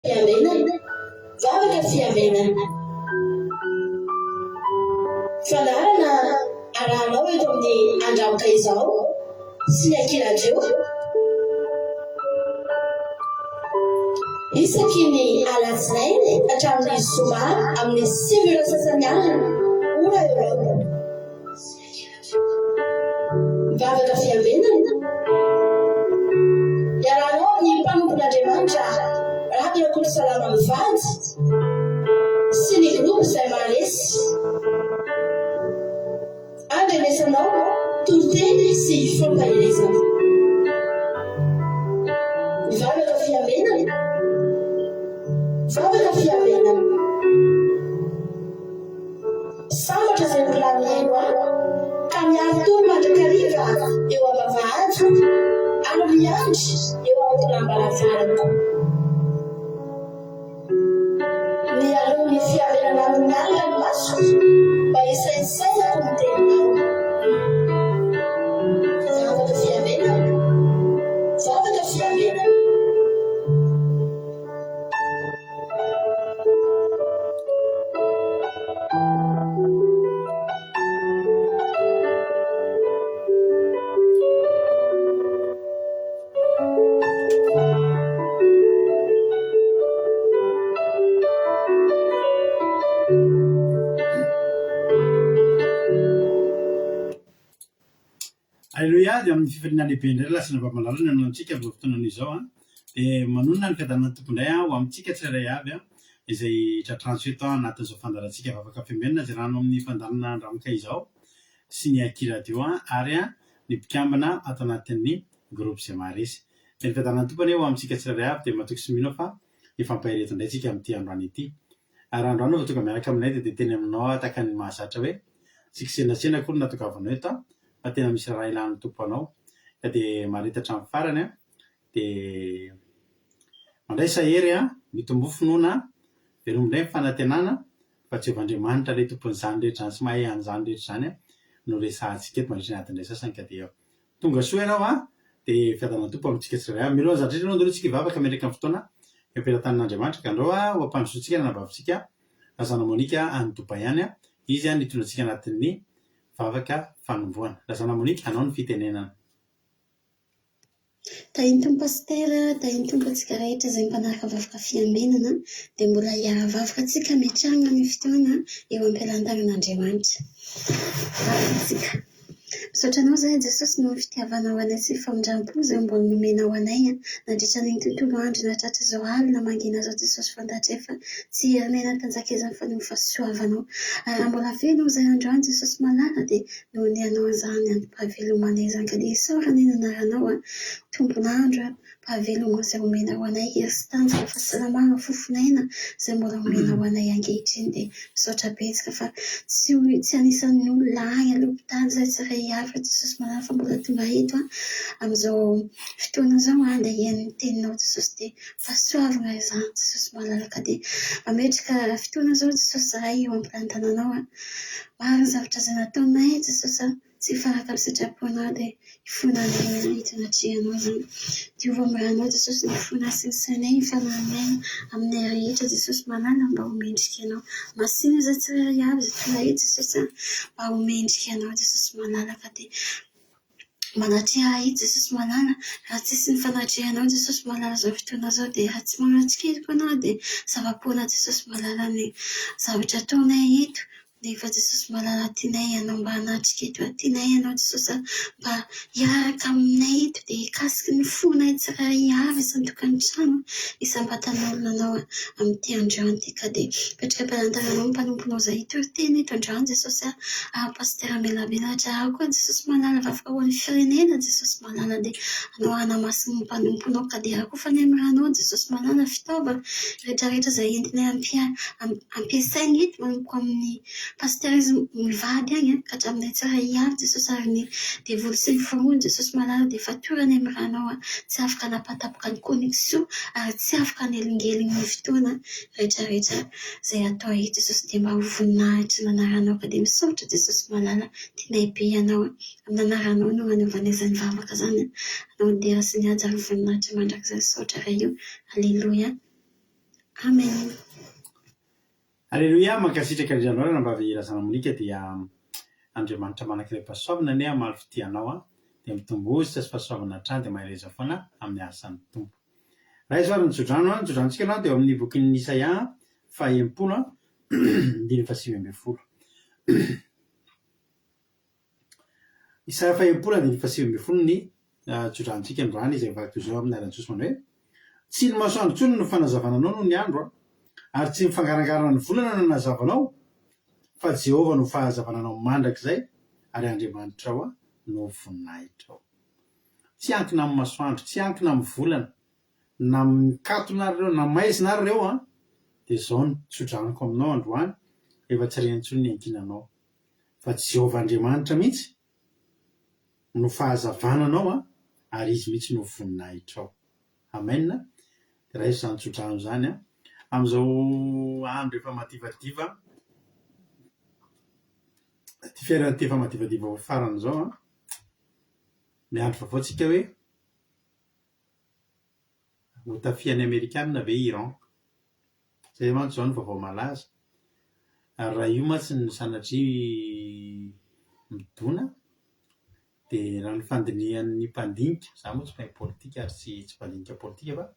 fiavenana zavatra fiavenana fanarana arahanao eto amin'ny andramoka izao sy ny ankiran-dreo isaky ny alatsinainy hatramin'ny zoma amin'ny 5 sasany alina ora eo mivavaka fiavenana iarahanao amin'ny mpanompon'Andriamanitra Rahampirakoto Salama Mivady sy ny groupe izay mahalesy andrenesanao toriteny sy fampahelezana mivavaka fiavenana mivavaka fiavenana sambatra izay volanihaino ka miaro tony mandrakariva eo am-bavahady ary miandry eo am-tonambaravarako ny alohan'ny fiavenana amin'ny alina ny maso mba isaisainako ny teninao zavaka fiavenana zavaka fiavenana Alléluia, dia amin'ny fifaliana lehibe indray lasina vamalala ny antsika amin'izao fotoana izao dia manonona ny fiadanana tompondray ho amintsika tsirairay avy izay tratrantsy eto anatin'izao fandarantsika vavaka fiavenana izay rano amin'ny fandarana andramoka izao sy ny akiradio ary ny mpikambana ato anatin'ny groupe izay maharesy dia ny fiadanana tompony ho amintsika tsirairay avy dia matoky sy mino fa ifampahireto indray tsika amin'ity androany ity ary androany vao tonga miaraka aminay dia teny aminao tahaka ny mahazatra hoe siksenasena koa natokavanao eto fa tena misy raha ilàny tompo anao ka dia maharetatra amin'ny farany dia mandray sahery mitombo finoana velomindray mifanantenana fa tsy evan'Andriamanitra ilay tompon'izany rehetra sy mahay an'izany rehetra izany no resahantsika eto mandritra ny adiny sasany ka dia tonga soa ianao dia fiadanana tompo amintsika tsirairay milona zatra rehetra no tsika vavaka miaraka amin'ny fotoana empelantanin'Andriamanitra ka andreo ho ampandrosoantsika nanabavitsika Lazana Monika any Doba ihany izy nitondratsika anatin'ny vavaka fanomboana. Lazana Monika, anao ny fitenenana. Tahiny pastera, tahiny tompontsika rehetra izay mpanaraka vavaka fiavenana dia mbola hiara-vavaka antsika miatrana amin'ny fotoana eo am-pialantanin'Andriamanitra. Vavakantsika. Misaotra anao izay Jesosy no fitiavanao anay sy famindrampo izay mbola nomenao anay nandritra ny tontolo andro nahatratra izao alina mangina izao Jesosy fantatra efa tsy herinena tanjakezany fa no fahasoavanao. Raha mbola velona izay androany Jesosy malala dia nohonianao an'izany antom-pahavelomana izany ka dia isaorana eny anaranao tompon'andro pahaveloma izay omenao anay hery sy tanjaka fahasalamana fofonaina izay mbola omenao anay ankehitriny dia misaotra betsaka fa tsy anisan'ny olona any alopitaly izay tsirairay avy Jesosy malala fa mbola tonga eto amin'izao fotoana izao dia hiain'ny teninao Jesosy dia fahasoavana izany Jesosy malala ka dia mametraka fotoana izao Jesosy zahay eo am-pilantananao maro ny zavatra izay nataonay Jesosy tsy faraka amin'ny sitraponao dia ifonanay hitonatrehanao izany diova miranao Jesosy ny fona sy ny sainay fananay aminay rehetra Jesosy malala mba homendrika anao masina izay tsirairay avy izay tonga eto Jesosy mba homendrika anao Jesosy malala ka dia manatreha eto Jesosy malala raha tsisy ny fanatrehanao Jesosy malala izao fotoana izao dia raha tsy manatrikeliko anao dia zava-poana Jesosy malala ny zavatra ataonay eto nefa Jesosy malala tianay ianao mba hanatrika eto tianay ianao Jesosy mba hiaraka aminay eto dia hikasiky ny fonay tsirairay avy isan-tokany trano isam-batan'olona anao amin'ity androany ity ka dia petraka am-pialantananao mpanomponao izay toriteny eto androany Jesosy pastera Melabelatra aho koa Jesosy malala vavaka ho an'ny firenena Jesosy malala dia anao hanamasin'ny mpanomponao ka dia raha koa fa ny amiranao Jesosy malala fitaovana rehetrarehetra izay entinay ampiasainy eto manompo amin'ny pastera izy mivady agny ka hatraminay tsirairay avy Jesosy ary ny devoly sy ny famono Jesosy malala dia fatorany amiranao tsy afaka napatapoka ny connexion ary tsy afaka ny elingelin'ny fotoana rehetrarehetra izay atao eto Jesosy dia mba ho voninahitra ny anaranao ka dia misaotra Jesosy malala tianay be ianao amin'ny anaranao no hanaovanay izany vavaka izany anao dera sy ny aja ary voninahitra mandrakizay saotra iray io. Alleluia. Amen. Alleluia, mankasitraka ny Andriamanitra mba vehirazana aminika dia Andriamanitra manankiray pasoavana ny maro fitianao dia mitombozitra sy pasoavana hatrany dia mahereza foana amin'ny asan'ny tompo. Raha izo ary ny jodranotsika no dia amin'ny bokin'ny Isaia 60:7-10. Isaia 60:7-10 ny jodrantsika androany izay vaky toy izao amin'ny arantsosy manao hoe tsy ny masoandro intsony no fanazavananao noho ny andro ary tsy mifangarangarana ny volana no nazavanao fa Jehova no fahazavananao mandrakizay ary Andriamanitra ao no voninahitra ao. Tsy ankina amin'ny masoandro, tsy ankina amin'ny volana, na mikatona ary ireo na maizina ary ireo dia izao no tsodraniko aminao androany efa tsy rentsony ny ankinanao fa Jehova Andriamanitra mihitsy no fahazavananao ary izy mihitsy no voninahitra ao. Amen. Dia raha izy zany tsodrano zany amin'izao andro efa madivadiva ty fiainana ty efa madivadiva ho farany izao miandro vaovao tsika hoe ho tafian'ny Amerikanina ve Iran? Zay mantsy izao ny vaovao malaza. Ary raha io mantsy ny sanatria midona dia raha ny fandinihan'ny mpandinika, za moa tsy mahay politika ary tsy mpandinika politika fa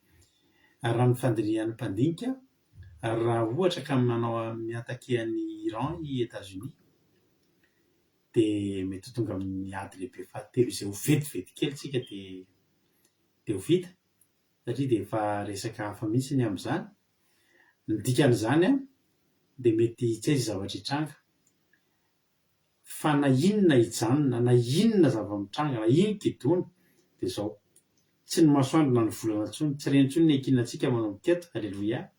ary raha ny fandinihan'ny mpandinika raha ohatra ka manao miatakean'ny Iran i États-Unis dia mety tonga amin'ny ady lehibe fahatelo izay ho vetivety kely tsika dia ho vita satria dia efa resaka hafa mihitsy ny amin'izany. Ny dikan'izany dia mety tsy aiza zavatra hitranga fa na inona hijanona, na inona zava-mitranga, na inona gidona dia izao tsy ny masoandro na ny volana intsony, tsy rentsony ny ankinantsika manomboka eto. Alleluia.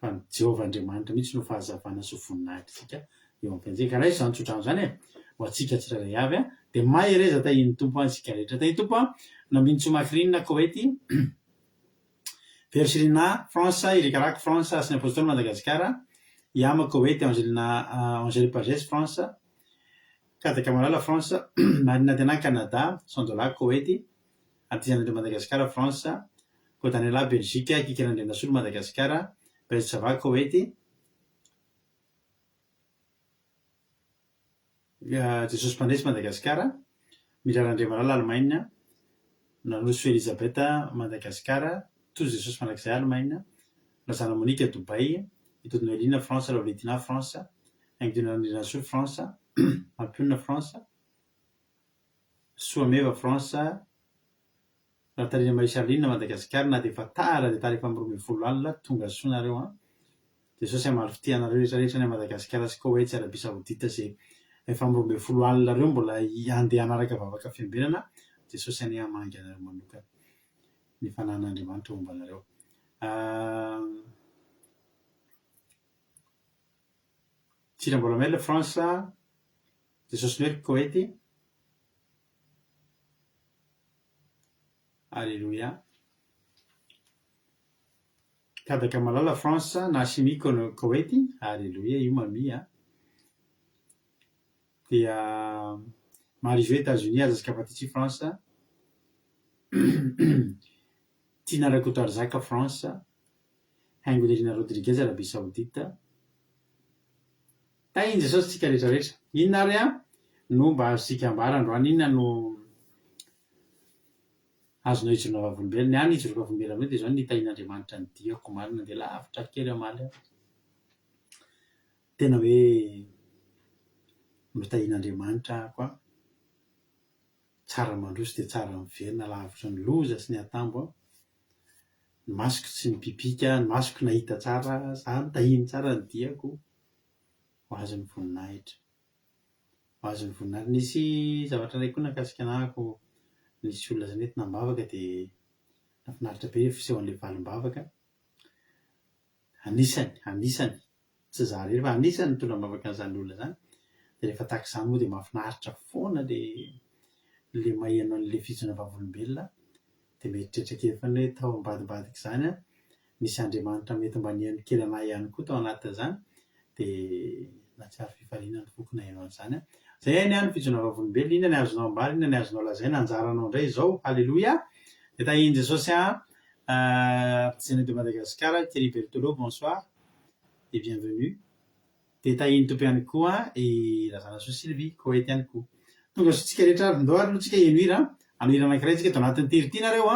Fa ny Jehova Andriamanitra mihitsy no fahazavana sy voninahitrisika eo am-pianjeka. Raha izy zany tsodrano zany ho antsika tsirairay avy dia mahereza tahin'ny tompo antsika rehetra. Tahin'ny tompo nambinitsy makirinina Koety Versilina France Irikaraky France Asiny Apôstôly Madagasikara Iama Koety Angélie Pagès France Kadaka Malala France Marina Tena Canada Sandola Koety Artisanandre Madagasikara France Kotanela Belgique Kikiranandre Nasolo Madagasikara Betsava Koety Jesosy Mpandresy Madagasikara Mirarandre Malala Allemagne Nanosy Elisabeth Madagasikara Tous Jesosy Mandrakizay Allemagne Lazana Monique Dubai Itodino Elina France Lauretina France Ainginandre Nasolo France Mampionina France Soameva France Ratarina Marisarlina Madagasikara na dia efa tara dia tara efa amin'ny 12 alina tonga soanareo Jesosy amalo fitianareo rehetrarehetra ny Madagasikara sy Koety Arabia Saodita izay efa amin'ny 12 alina ireo mbola andeha hanaraka vavaka fiambinana Jesosy any hamangy anareo manokana ny fanan'Andriamanitra momba anareo. Tsirambolamela France Jesosy Noely Koety. Alléluia. Kadaka Malala France Nassimi Koety. Alléluia. Io mami dia Marizio États-Unis Azazakapatitsy France Tina Rakotarzaka France Haingolerina Rodriguez Arabia Saodita. Tainy Jesosy tsika rehetrarehetra. Inona ary no mba azontsika ambara androany, inona no azonao hijoroana vavolombelona. Ny any hijoroana vavolombelona dia izao ny tain'Andriamanitra ny diako marina dia lavitra kely amaly tena hoe mitain'Andriamanitra koa tsara mandroso dia tsara miverina lavitra ny loza sy ny atambo ny masoko tsy mipipika, ny masoko nahita tsara za mitahiny tsara ny diako ho azy ny voninahitra nisy zavatra iray koa nakasika anahako nisy olona zany eto nambavaka dia nafinaritra be fisehoan'ilay valim-bavaka anisany tsy za rery fa anisany mitondra mavaka an'izany olona zany dia rehefa tahaka izany moa dia mahafinaritra foana le maheno an'ilay fijona vavolombelona dia mieritreritra kely foana hoe tao ambadibadika izany nisy Andriamanitra mety mba nihaino kely anahy ihany koa tao anatin'izany dia natsiaro fifaliana ny foko naheno an'izany zay ny fijona vavolombelona. Inona ny azonao ambara, inona ny azonao lazaina, anjaranao indray izao. Alleluia. Dia tahiny Jesosy Sénat de Madagascar, Thierry Berthelot, bonsoir et bienvenue. Tahiny tompo ihany koa Lazana soa Sylvie, Koety ihany koa. Tonga sotsika rehetra avy ndoary aloha tsika hihira anihira anankiray tsika eto anatin'ny teritiana reo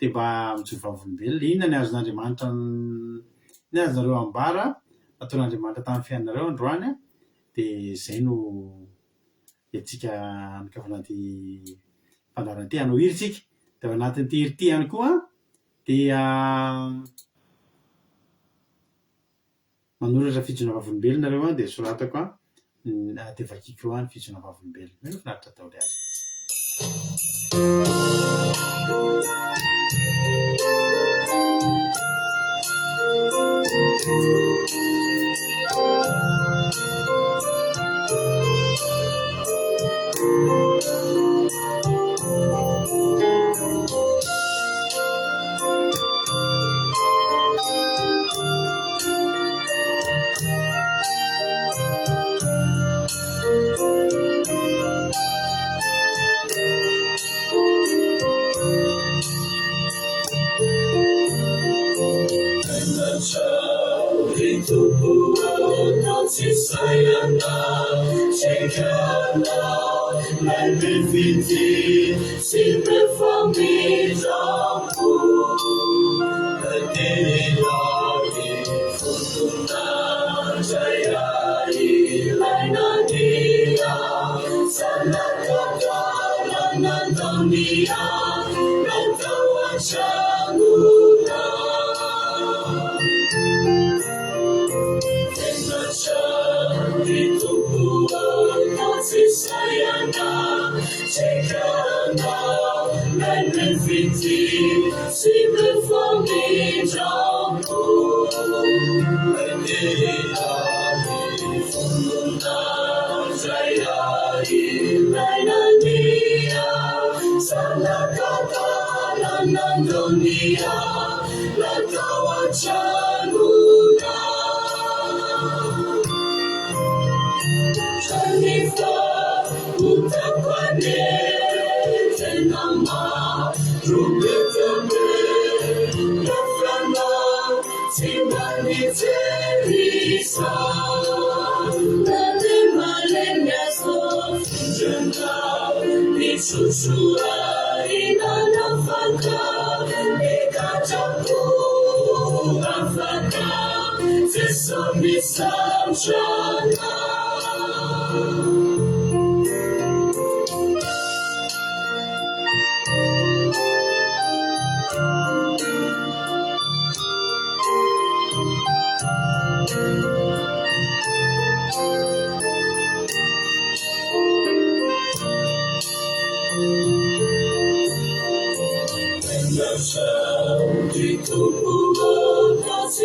dia mba mijoro vavolombelona. Inona ny azon'Andriamanitra ny azonareo ambara nataon'Andriamanitra tamin'ny fiainareo androany dia izay no antsika mikafana anaty fandarana ity hanao hira tsika. Dia ao anatin'ny hira ity ihany koa dia manoratra fijona vavolombelona nareo dia soratako dia vakiko eo fijona vavolombelona. Mino finaritra atao le azy. Sayana, Chekana, Malbefiti, Silve Famizamu, Katirari, Futuna, Jayari, Lainania, Sanakata, Lanandania, Nantawachanuna. Sayana, Chekana, Malbefiti, Silve Famizamu, Katirari, Futuna, Jayari, Lainania, Sanakata, Lanandania, Nantawachanuna. Shanifa, Utakwane, Tenama, Rubetame, Nafrana, Timani Teresa, Nade Malenya Sof, Jena, Nitsutsua, Ina Nafaka, Nekajapu, Afaka, Tesami Samshana.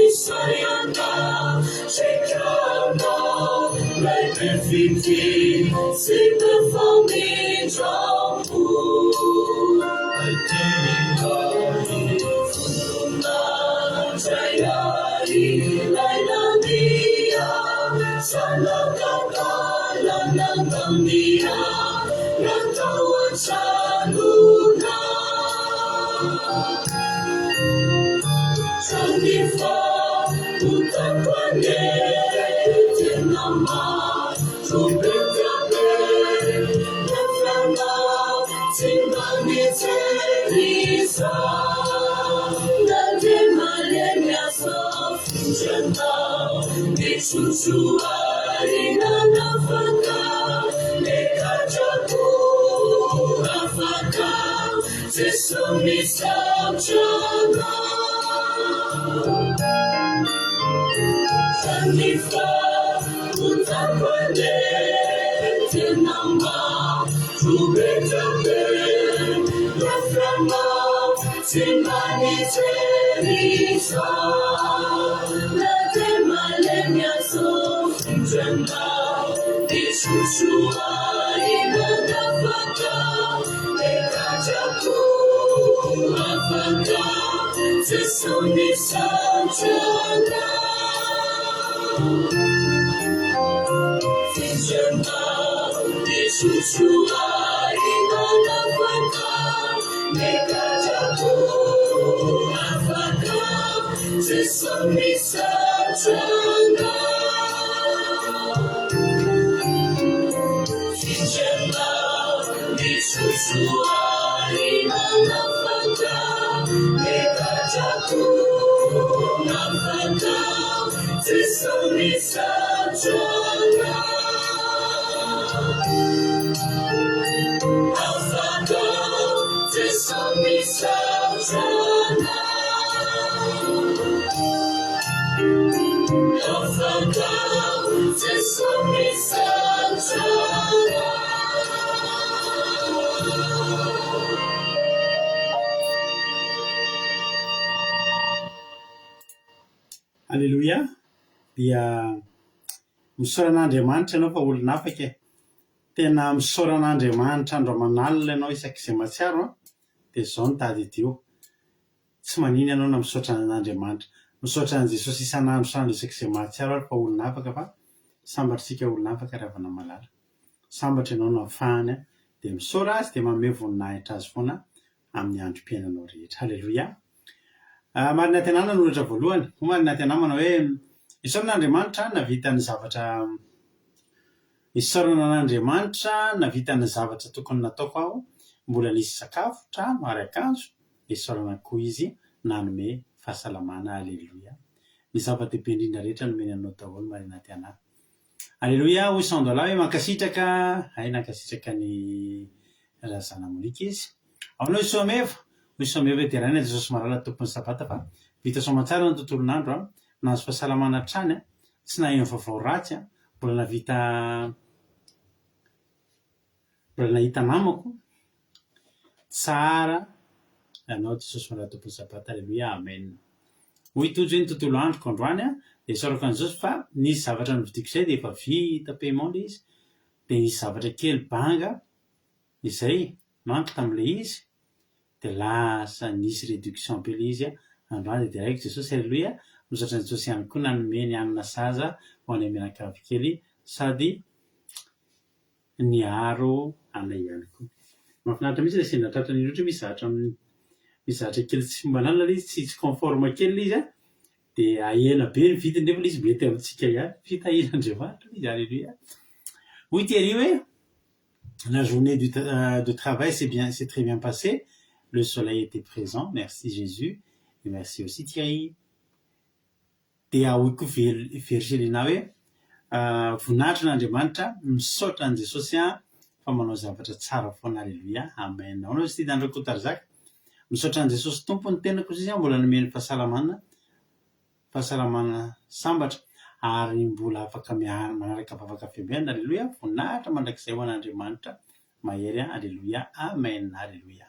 Sayana, Chekana, Malbefiti, Silve Famizamu, Katirari, Futuna, Jayari, Lainania, Sanakata, Lanandania, Nantawachanuna. Shanifa, Utakwane, Tenama, Rubetame, Nafrana, Timani Teresa, Nade Malenya Sof, Jena, Nitsutsua, Ina Nafaka, Nekajapu, Afaka, Tesami Samshana. Shanifa, Utakwane, Tenama, Rubetame, Nafrana, Timani Teresa, Nade Malenya Sof, Jena, Nitsutsua, Ina Nafaka, Nekajapu, Afaka, Tesami Samshana. Fijana, Nitsutsua, Ina Nafaka, Nekajapu, Afaka. Jesu misatrana Fitrema misushuari nafata Mekajaku nafata Jesu misatrana Nafata Jesu misatrana Nafata Jesu misatrana Alléluia. Dia misoran'Andriamanitra ianao fa olona afaka e. Tena misoran'Andriamanitra andro aman'alina ianao isak'izay matsiaro dia izao no tady idio. Tsy manino ianao na misaotra an'Andriamanitra. Misaotra an'i Jesosy isan'andro sandro isak'izay mahatsiaro ary fa olona afaka fa sambatritsika olona afaka ravana malala. Sambatra ianao no afahany dia misaora azy dia manome voninahitra azy foana amin'ny androm-piainanao rehetra. Halleluia. Marina tenana no ohatra voalohany. Marina tenana manao hoe isaoran'Andriamanitra navita ny zavatra isaorana an'Andriamanitra navita ny zavatra tokony nataoko aho mbola nisy sakafo, trano ary akanjo isaorana koa izy nanome fahasalamana. Halleluia. Ny zava-dehibe indrindra rehetra nomeny anao daholo marina tenana. Alléluia, hoy sandola hoe mankasitraka, nankasitraka ny razana Monika izy. Aminao isomeva dia raina Jesosy marala tompon'ny sabata fa vita soamantsara ny tontolon'andro nahazo fahasalamana hatrany tsy naheno vaovao ratsy mbola nahita namako tsara ianao Jesosy marala tompon'ny sabata. Alléluia, amen. Hoy tojo ny tontolo androko androany dia isaorako an'i Jesosy fa nisy zavatra novidiko izay dia efa vita paiement ilay izy dia nisy zavatra kely banga izay manko tamin'ilay izy dia lasa nisy réduction be ilay izy androany dia raiko Jesosy. Alléluia. Misaotra an'i Jesosy ihany koa nanome ny hanina saza ho any menakavy kely sady niaro anay ihany koa. Mahafinaritra mihitsy ilay sendra tratrany ohatra misy zavatra kely tsy manana ilay izy tsy conforme kely ilay izy dia ahena be ny vidiny nefa ilay izy mety amintsika ihany fitahiran'Andriamanitra izy. Alléluia. Oui Thierry, oui. La journée de travail s'est très bien passée. Le soleil était présent. Merci Jésus. Et merci aussi Thierry. Dia hoy koa Vergelina hoe voninahitra n'Andriamanitra misaotra an'i Jesosy fa manao zavatra tsara foana. Alléluia. Amen. Ao izy ity andro Kotarzaka. Misaotra an'i Jesosy tompo ny tenako izy mbola nomeny fahasalamana sambatra ary mbola afaka manaraka vavaka fiambinana. Alléluia. Voninahitra mandrakizay ho an'Andriamanitra mahery. Alléluia. Amen. Alléluia.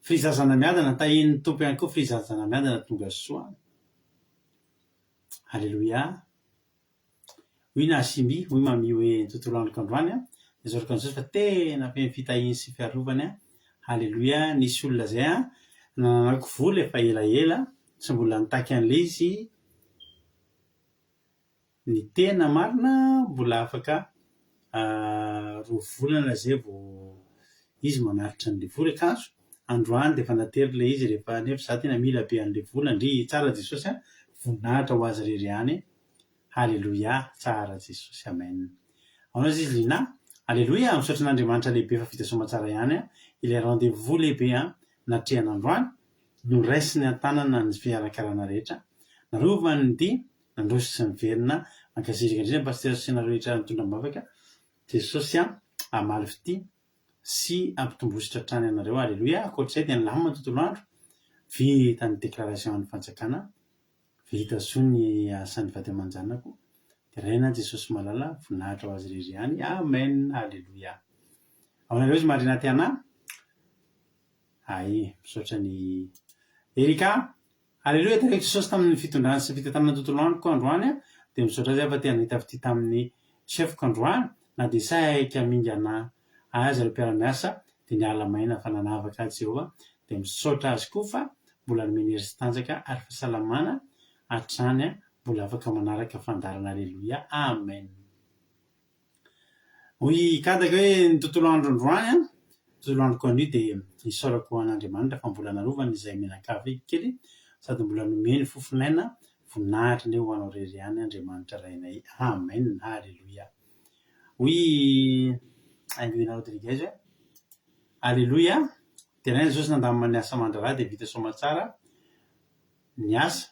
Frizazana miadana tahin'ny tompo ihany koa frizazana miadana tonga soa. Alléluia. Hoy nasimby hoy mami hoe ny tontolo androko androany isaorako an'i Jesosy fa tena feno fitahiny sy fiarovany. Alléluia. Nisy olona zay nananako vola efa elaela tsy mbola nitaky an'ilay izy ny tena marina mbola afaka 2 volana zay vao izy manaritra an'ilay vola akanjo. Androany dia efa natery ilay izy rehefa nefa za tena mila be an'ilay vola ndry tsara Jesosy voninahitra ho azy rery ihany. Alléluia. Tsara Jesosy. Amen. Aonao izy lina. Alléluia. Misaotra n'Andriamanitra lehibe fa vita soamantsara ihany ilay rendez-vous lehibe natrehan'androany no raisiny an-tanana ny fiarakarana rehetra narovany ny dia nandroso sy niverina ankasitraka indrindra pasteur sy nareo rehetra mitondra-bavaka Jesosy amaly fity sy ampitombosotra hatrany anareo. Alléluia. Akoatr'izay dia nilamina ny tontolo andro vita ny déclaration ny fanjakana vita soa ny asan'ny vady aman-janako dia raina Jesosy malala voninahitra ho azy rery ihany. Amen. Alléluia. Ao anareo izy marina tiana misaotra ny Erika. Alléluia. Dia Jesosy tamin'ny fitondrana sy fitantanana tontolo androko androany dia misaotra azy fa tena hita fity tamin'ny chefko androany na dia saika mingana azy ireo mpiara-miasa dia niala maina fa nanavaka azy Jehova dia misaotra azy koa fa mbola nomeny hery sy tanjaka ary fahasalamana hatrany mbola afaka manaraka fandarana. Alléluia. Amen. Hoy kadaka hoe ny tontolo andro androany tontolo androko anio dia isaorako an'Andriamanitra fa mbola narovany izay menakavy kely sady mbola nomeny fofinaina voninahitra ny ho anao rery ihany Andriamanitra rainay. Amen. Alléluia. Oui, Aimé Rodriguez. Alléluia. Tena Jesosy nandamina ny asa mandrara dia vita soma tsara ny asa.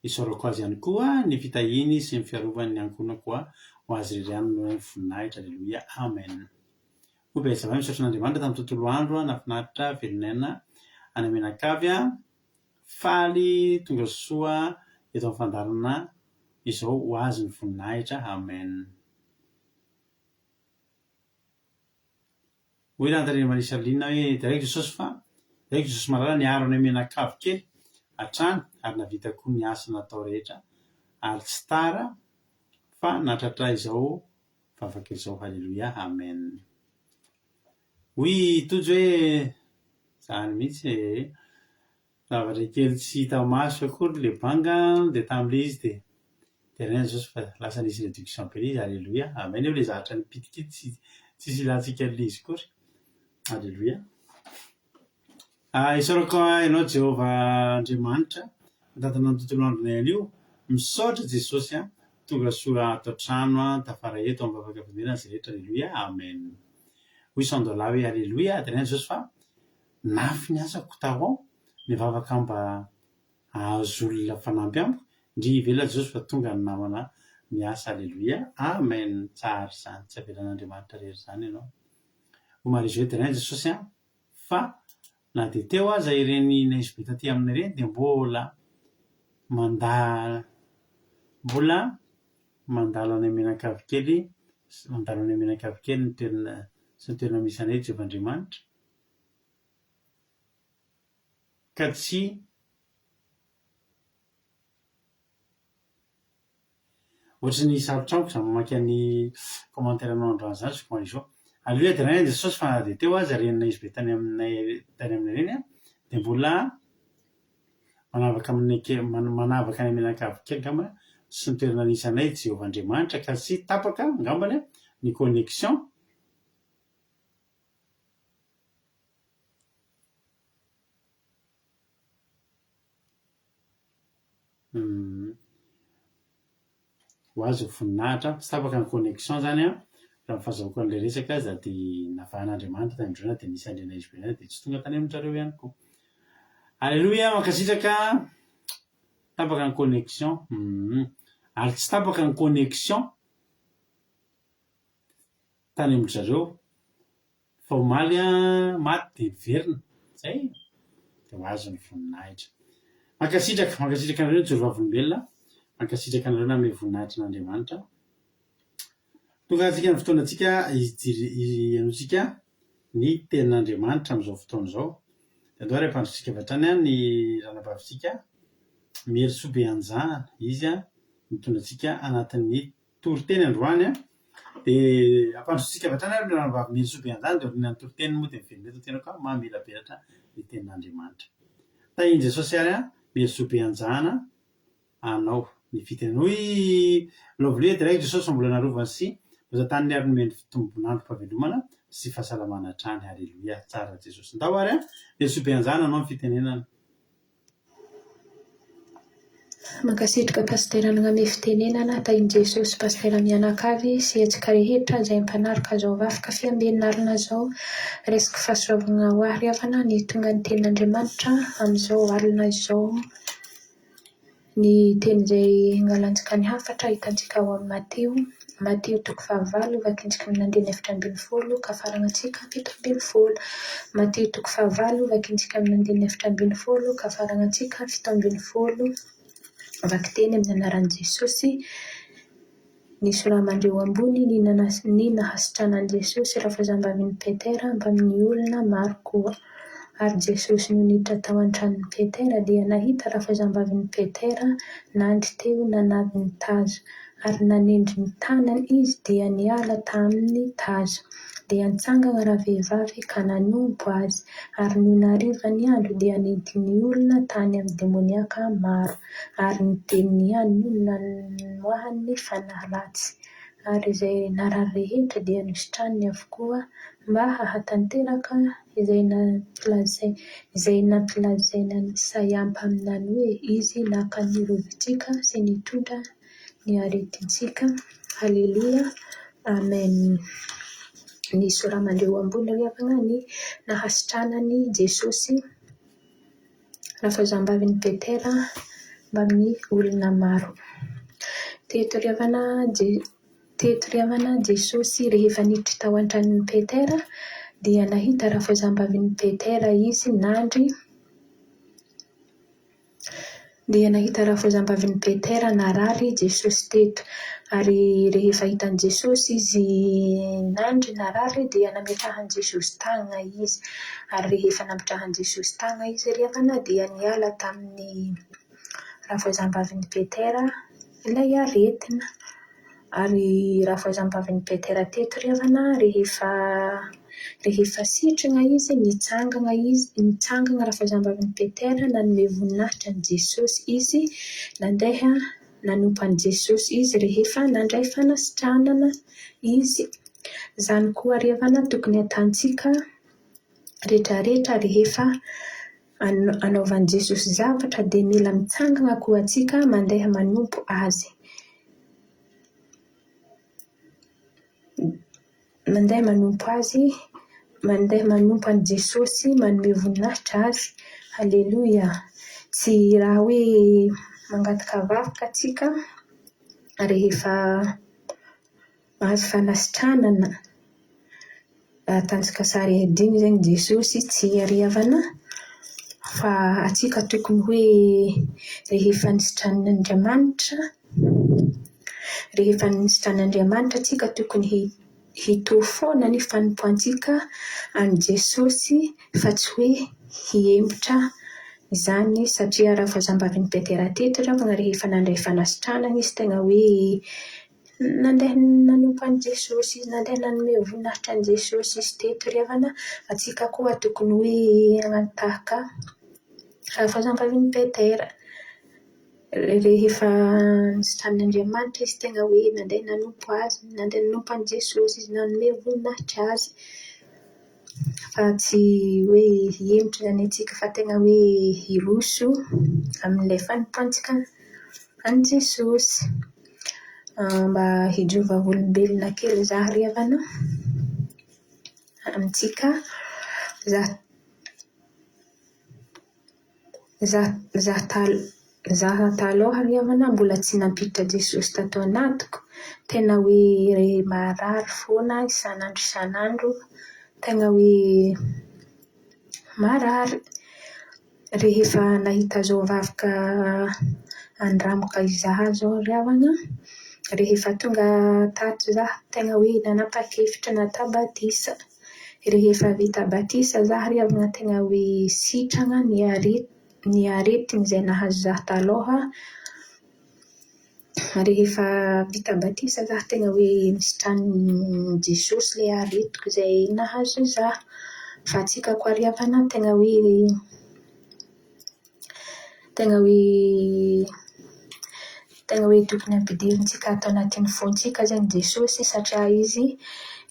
Isaorako azy ihany koa ny fitahiny sy ny fiarovany ny ankohona koa ho azy rery ihany no voninahitra. Alléluia. Amen. Ho betsaka vai misaotra n'Andriamanitra tamin'ny tontolo andro nafinaritra velonena any Menakavy faly tonga soa eto amin'ny fandarana izao ho azy ny voninahitra. Amen. Hoy rantarina Maria Sarlina hoe direct Jesosy fa direct Jesosy malala ny aro any Menakavy kely hatrany ary navita koa ny asa natao rehetra ary tsy tara fa natratra izao vavaka izao. Halleluia. Amen. Hoy tojo hoe zany mihitsy zavatra kely tsy hita maso akory le banga dia tamin'ilay izy dia reny Jesosy fa lasa nisy réduction be izy. Halleluia. Amen. Eo le zavatra nipitikity tsisy ilantsika le izy kory. Halleluia. Isaorako ianao Jehovah Andriamanitra mitantana ny tontolo andronay anio, misaotra Jesosy tonga soa ato an-trano tafara eto amin'ny vavaka famena azy rehetra. Halleluia. Amen. Hoy sandola hoe Halleluia. Dia reny Jesosy fa nafy ny asako tahao ny vavaka mba ahazo olona fanampy amiko ndry ivela Jesosy fa tonga ny namana ny asa. Halleluia. Amen. Tsara izany, tsy avelan'Andriamanitra rery izany ianao. Ho marizy hoe dia reny Jesosy fa na dia teo aza ireny naizy be taty aminy ireny dia mbola mandalo any Menakavy kely, mandalo any Menakavy kely ny toerana sy ny toerana misy anay Jehovah Andriamanitra ka tsy ohatry ny sarotraniko za mamaky ny commentaire anao androany zany sy koa izao. Halleluia. Dia reny Jesosy fa na dia teo aza reny izy be tany aminay ireny dia mbola manavaka manavaka any Menakavy kely angambany sy ny toerana nisy anay Jehovah Andriamanitra ka tsy tapaka angambany ny connexion. Ho azy voninahitra tsy tapaka ny connexion zany raha fahazahoako an'ilay resaka za dia navahan'Andriamanitra tany androana dia nisy andrena izy be dia tsy tonga tany amin'izareo ihany koa. Halleluia. Mankasitraka tapaka ny connexion ary tsy tapaka ny connexion tany amin'izareo fa omaly maty dia verina zay dia ho azy ny voninahitra. Mankasitraka anareo ny joroavolombelona, mankasitraka anareo na amin'ny voninahitra n'Andriamanitra. Tonga antsika ny fotoanantsika ianotsika ny tenin'Andriamanitra amin'izao fotoana izao. Dia andao ray ampandrotsika avy hatrany ny ranabavitsika Meritsoa Beanjahana izy mitondra antsika anatin'ny toriteny androany dia ampandrotsika avy hatrany ny ranabavy Meritsoa Beanjahana dia oriana ny toriteny moa dia mivelona eto tena koa mamelabelatra ny tenin'Andriamanitra. Tahiny Jesosy ary Meritsoa Beanjahana anao ny fiteny hoy lovely direct Jesosy mbola narovany sy mbola tany ary nomeny tombonandrom-pahavelomana sy fahasalamana hatrany. Halleluia. Tsara Jesosy. Ndao ary Meritsoa Beanjahana anao ny fitenenana. Mankasitraka pastera nagname fitenenana tahiny Jesosy pastera Mianakavy sy hetsika rehetra izay mpanaraka zao vavaka fiambenana arina zao resaka fahasoavana ho ary havana ny tonga ny tenin'Andriamanitra amin'izao alina izao. Ny teny izay ngalantsika ny hafatra hitantsika ao amin'ny Mateo 5 vakintsika amin'ny 9:40 ka faranantsika 7:40. Mateo 5 vakintsika amin'ny 9:40 ka faranantsika 7:40. Vakiteny amin'ny anaran'i Jesosy nisy ramandreo ambony ny nahasitranan' Jesosy raha fazambavin'i Petera mpamin'ny olona maro koa. Ary Jesosy no niditra tao an-tranon'i Petera dia nahita raha fazambavin'i Petera nandry teo nanavy ny taza ary nanendry ny tanany izy dia niala taminy taza. Dia nitsangana raha vehivavy ka nanompo azy ary no nariva ny andro dia nidiny ny olona tany amin'ny demoniaka maro ary ny teniny ihany no nanoahany fanahy ratsy. ary izay narary rehetra dia nisitraniny avokoa mba hahatanteraka izay nampilazaina ny Saiampa aminany hoe izy naka ny rovintsika sy nitondra ny aretintsika. Haleloia, amen. Ny soramandreo ambony riavana ny nahasitranany Jesosy rafazambavin'i Petera mba amin'ny olona maro. Teto riavana Jesosy rehefa niditra tao an-tranon'i Petera dia nahita rafazambavin'i Petera izy nandry. Dia nahita rafazambavin'i Petera narary Jesosy teto, ary rehefa hitan'i Jesosy izy nandry narary dia nametrahan'i Jesosy tagnana izy, ary rehefa nametrahan'i Jesosy tagnana izy riavana dia niala tamin'ny rafazambavin'i Petera ilay aretina. Ary rafazambavin'i Petera teto riavana rehefa sitrana izy nitsangana rafazambavin'i Petera nanome voninahitra ny Jesosy izy nandeha nanompo an'i Jesosy izy rehefa nandray fanasitranana izy. Izany koa riavana tokony hatantsika rehetrarehetra rehefa anaovan'i Jesosy zavatra dia mila mitsangana koa antsika mandeha manompo azy. Mandeha manompo an'i Jesosy manome voninahitra azy. Haleloia. Tsy raha hoe mangataka vakoka antsika rehefa mahazo fanasitranana tanjaka sary adiny zegny Jesosy, tsy ariavana fa antsika tokony hoe rehefa nisitran'Andriamanitra antsika tokony hitohy foana ny fanompoantsika an'i Jesosy fa tsy hoe hiembotra izany, satria rafazambavin'i Petera teto rehefa nandray fanasitranana izy tegna hoe nandeha nanompo an'i Jesosy, nandeha nanome voninahitra an'i Jesosy izy teto riavana. Antsika koa tokony hoe hanatahaka rafazambavin'i Petera. Rehefa nisitran'Andriamanitra izy tegna hoe nandeha nanompo azy, nandeha nanompo an'i Jesosy izy nanome voninahitra azy, fa tsy hoe hiembotra izany antsika fa tegna hoe hiroso amin'ilay fanompoantsika an'i Jesosy. Mba hijovavolombelona kely izaho riavana amintsika zaho taloha riavana mbola tsy nampiditra Jesosy tato anatiko, tena hoe marary foana isan'andro, tegna hoe marary. Rehefa nahita zao vakoka andramoka izaho zao riavana, rehefa tonga tato zaho tegna hoe nanapa-kevitra natabatisa. Rehefa vita batisa zaho riavana tegna hoe sitrana ny aretina izay nahazo zaho taloha. Rehefa vita batisa zaho tegna hoe nisitran'i Jesosy ilay aretiko izay nahazo zaho. Fa antsika koa riavana tegna hoe tokony ampidirintsika ato anatin'ny fontsika zegny Jesosy, satria izy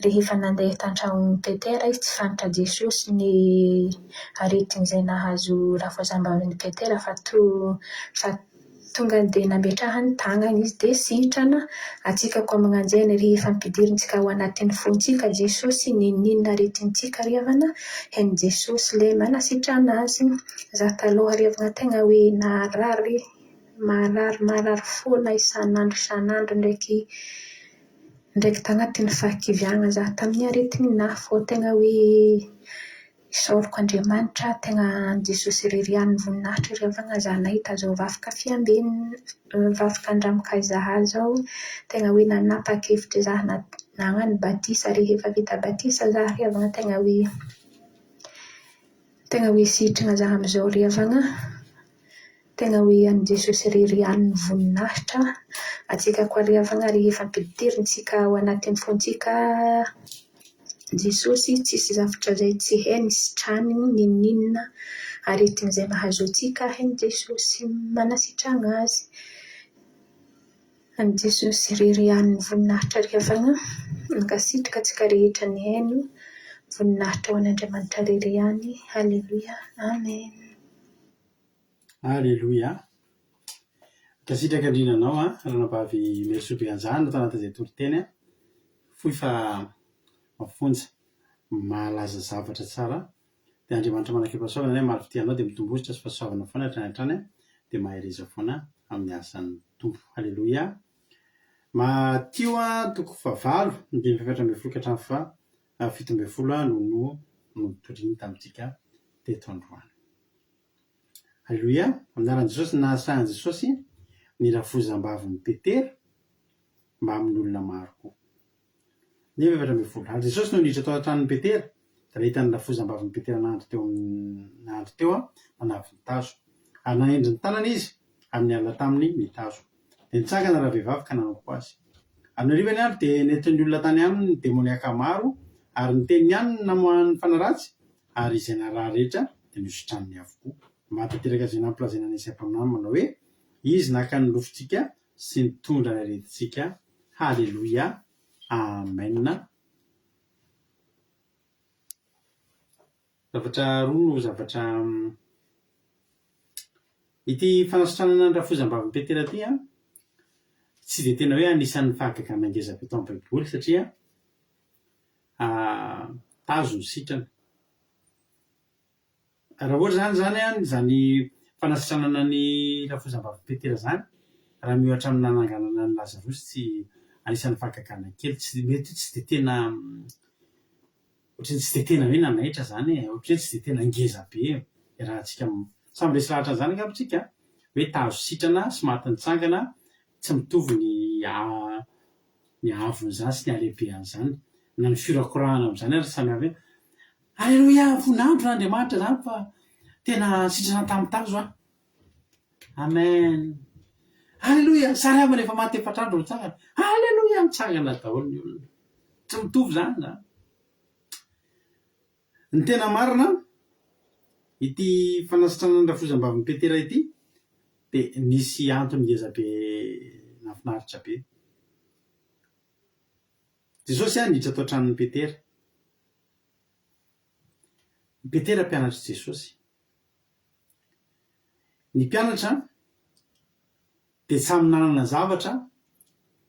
rehefa nandeha tan-tranon'i Petera izy tsy fantatra Jesosy ny aretina izay nahazo rafazambavin'i Petera fa tonga dia nametrahany tagnana izy dia sitrana. Antsika koa magnan'izay rehefa ampidirintsika ao anatin'ny fontsika Jesosy ninona aretintsika riavana, hain'i Jesosy ilay manasitrana azy. Zaho taloha riavana tegna hoe marary foana isan'andro ndraiky tagnatin'ny fahakiviana zaho tamin'ny aretinahy, fô tegna hoe isaoriko Andriamanitra, tegna Jesosy ririan'ny voninahitra riavana zaho nahita zao vakoka vakoka andramoka izaho zao, tegna hoe nanapa-kevitra zaho nagnano batisa. Rehefa vita batisa zaho riavana tegna hoe sitrana zaho amin'izao riavana, tegna hoe an'i Jesosy ririan'ny voninahitra. Antsika koa riavana rehefa ampidirintsika ao anatin'ny fontsika Jesosy, tsisy zavatra izay tsy hainy sitrany ninona aretina izay mahazo antsika, hain'i Jesosy manasitrana azy. Any Jesosy irery ihany ny voninahitra riavana, ankasitraka antsika rehetra ny haino, voninahitra ho an'Andriamanitra irery ihany. Haleloia, amen. Aleloia. Kasitraka indrinanao ranabavy Mesobe anjahana tao anatin'izay toriteny foy fa mafonja malaza zavatra tsara dia Andriamanitra manake-pahasoavana maro fitianao dia mitombositra sy fahasoavana foana hatrany hatrany dia mahereza foana amin'ny asan'ny tompo. Haleloia. Matio 9:9 ka 17 no toriany tamintsika teto androany. Haleloia. Anaran'i Jesosy nasahan'i Jesosy ny rafozam-bavy Petera mba amin'ny olona maro koa. 9:20 ary Jesosy no niditra tao an-tranon'i Petera dia nahita ny rafozam-bavy Petera nandro teo manavy ny tazo ary nanendry ny tanana izy amin'ny alina taminy mitazo dia nitsangana raha vehivavy ka nanao azy. Amin'ny arivany andro dia nentin'ny olona tany aminy ny demoniaka maro ary ny teniny ihany ny namohan'ny fanaratsy ary izay naraha rehetra dia nisotraniny avokoa. Mahatanteraka izay nampilazaina ny Isaiah manao hoe izy naka ny lofontsika sy nitondra ny aretintsika. Haleloia, amen. Zavatra roa no zavatra ity fanasitranana ny rafozam-bavy Petera ity tsy dia tena hoe anisan'ny fahagagana ngeza be tao amin'ny Baiboly satria tazo ny sitrana. Raha ohatra zany fanasitranana ny rafozam-bavy Petera zany raha miohatra amin'ny nananganana ny Lazarosy tsy anisan'ny fahagagana kely, mety tsy dia tena ohatrany tsy dia tena hoe nanaitra zany ohatrany tsy dia tena ngeza be raha antsika samy resy lahatra zany angapantsika hoe tazo sitrana sy maty nitsangana tsy mitovy ny avon'izany sy ny halehibehan'izany na ny fiorakorahana amin'izany ary samy avy. Haleloia, voninahitro n'Andriamanitra zany fa tena sitrana tamin'ny tazo amen. Haleloia, sary avana efa maty efatr'andro mitsangana. Haleloia, mitsangana daholo ny olona, tsy mitovy zany. Ny tena marina ity fanasitranana ny rafozam-bavy Petera ity dia nisy antony ngeza be nafinaritra be. Jesosy niditra tao an-tranon'i Petera. Petera mpianatra Jesosy. Ny mpianatra dia samy nanana zavatra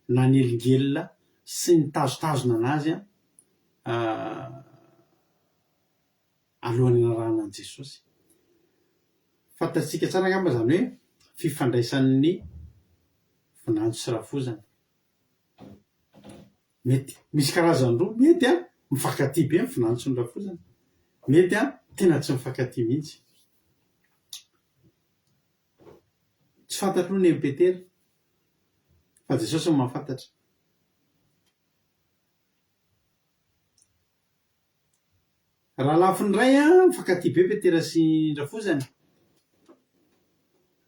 na ny elingelina sy ny tazotazona anazy alohan'ny anarahana an'i Jesosy. Fantatsika tsara angamba zany hoe fifandraisan'ny vinantso sy rafozana. Mety misy karazany roa, mety mifankatia be ny vinantso ny rafozana, mety tena tsy mifankatia mihitsy. Tsy fantatro ny Petera fa Jesosy no mahafantatra. Raha lafiny ray mifankatia be Petera sy rafozany,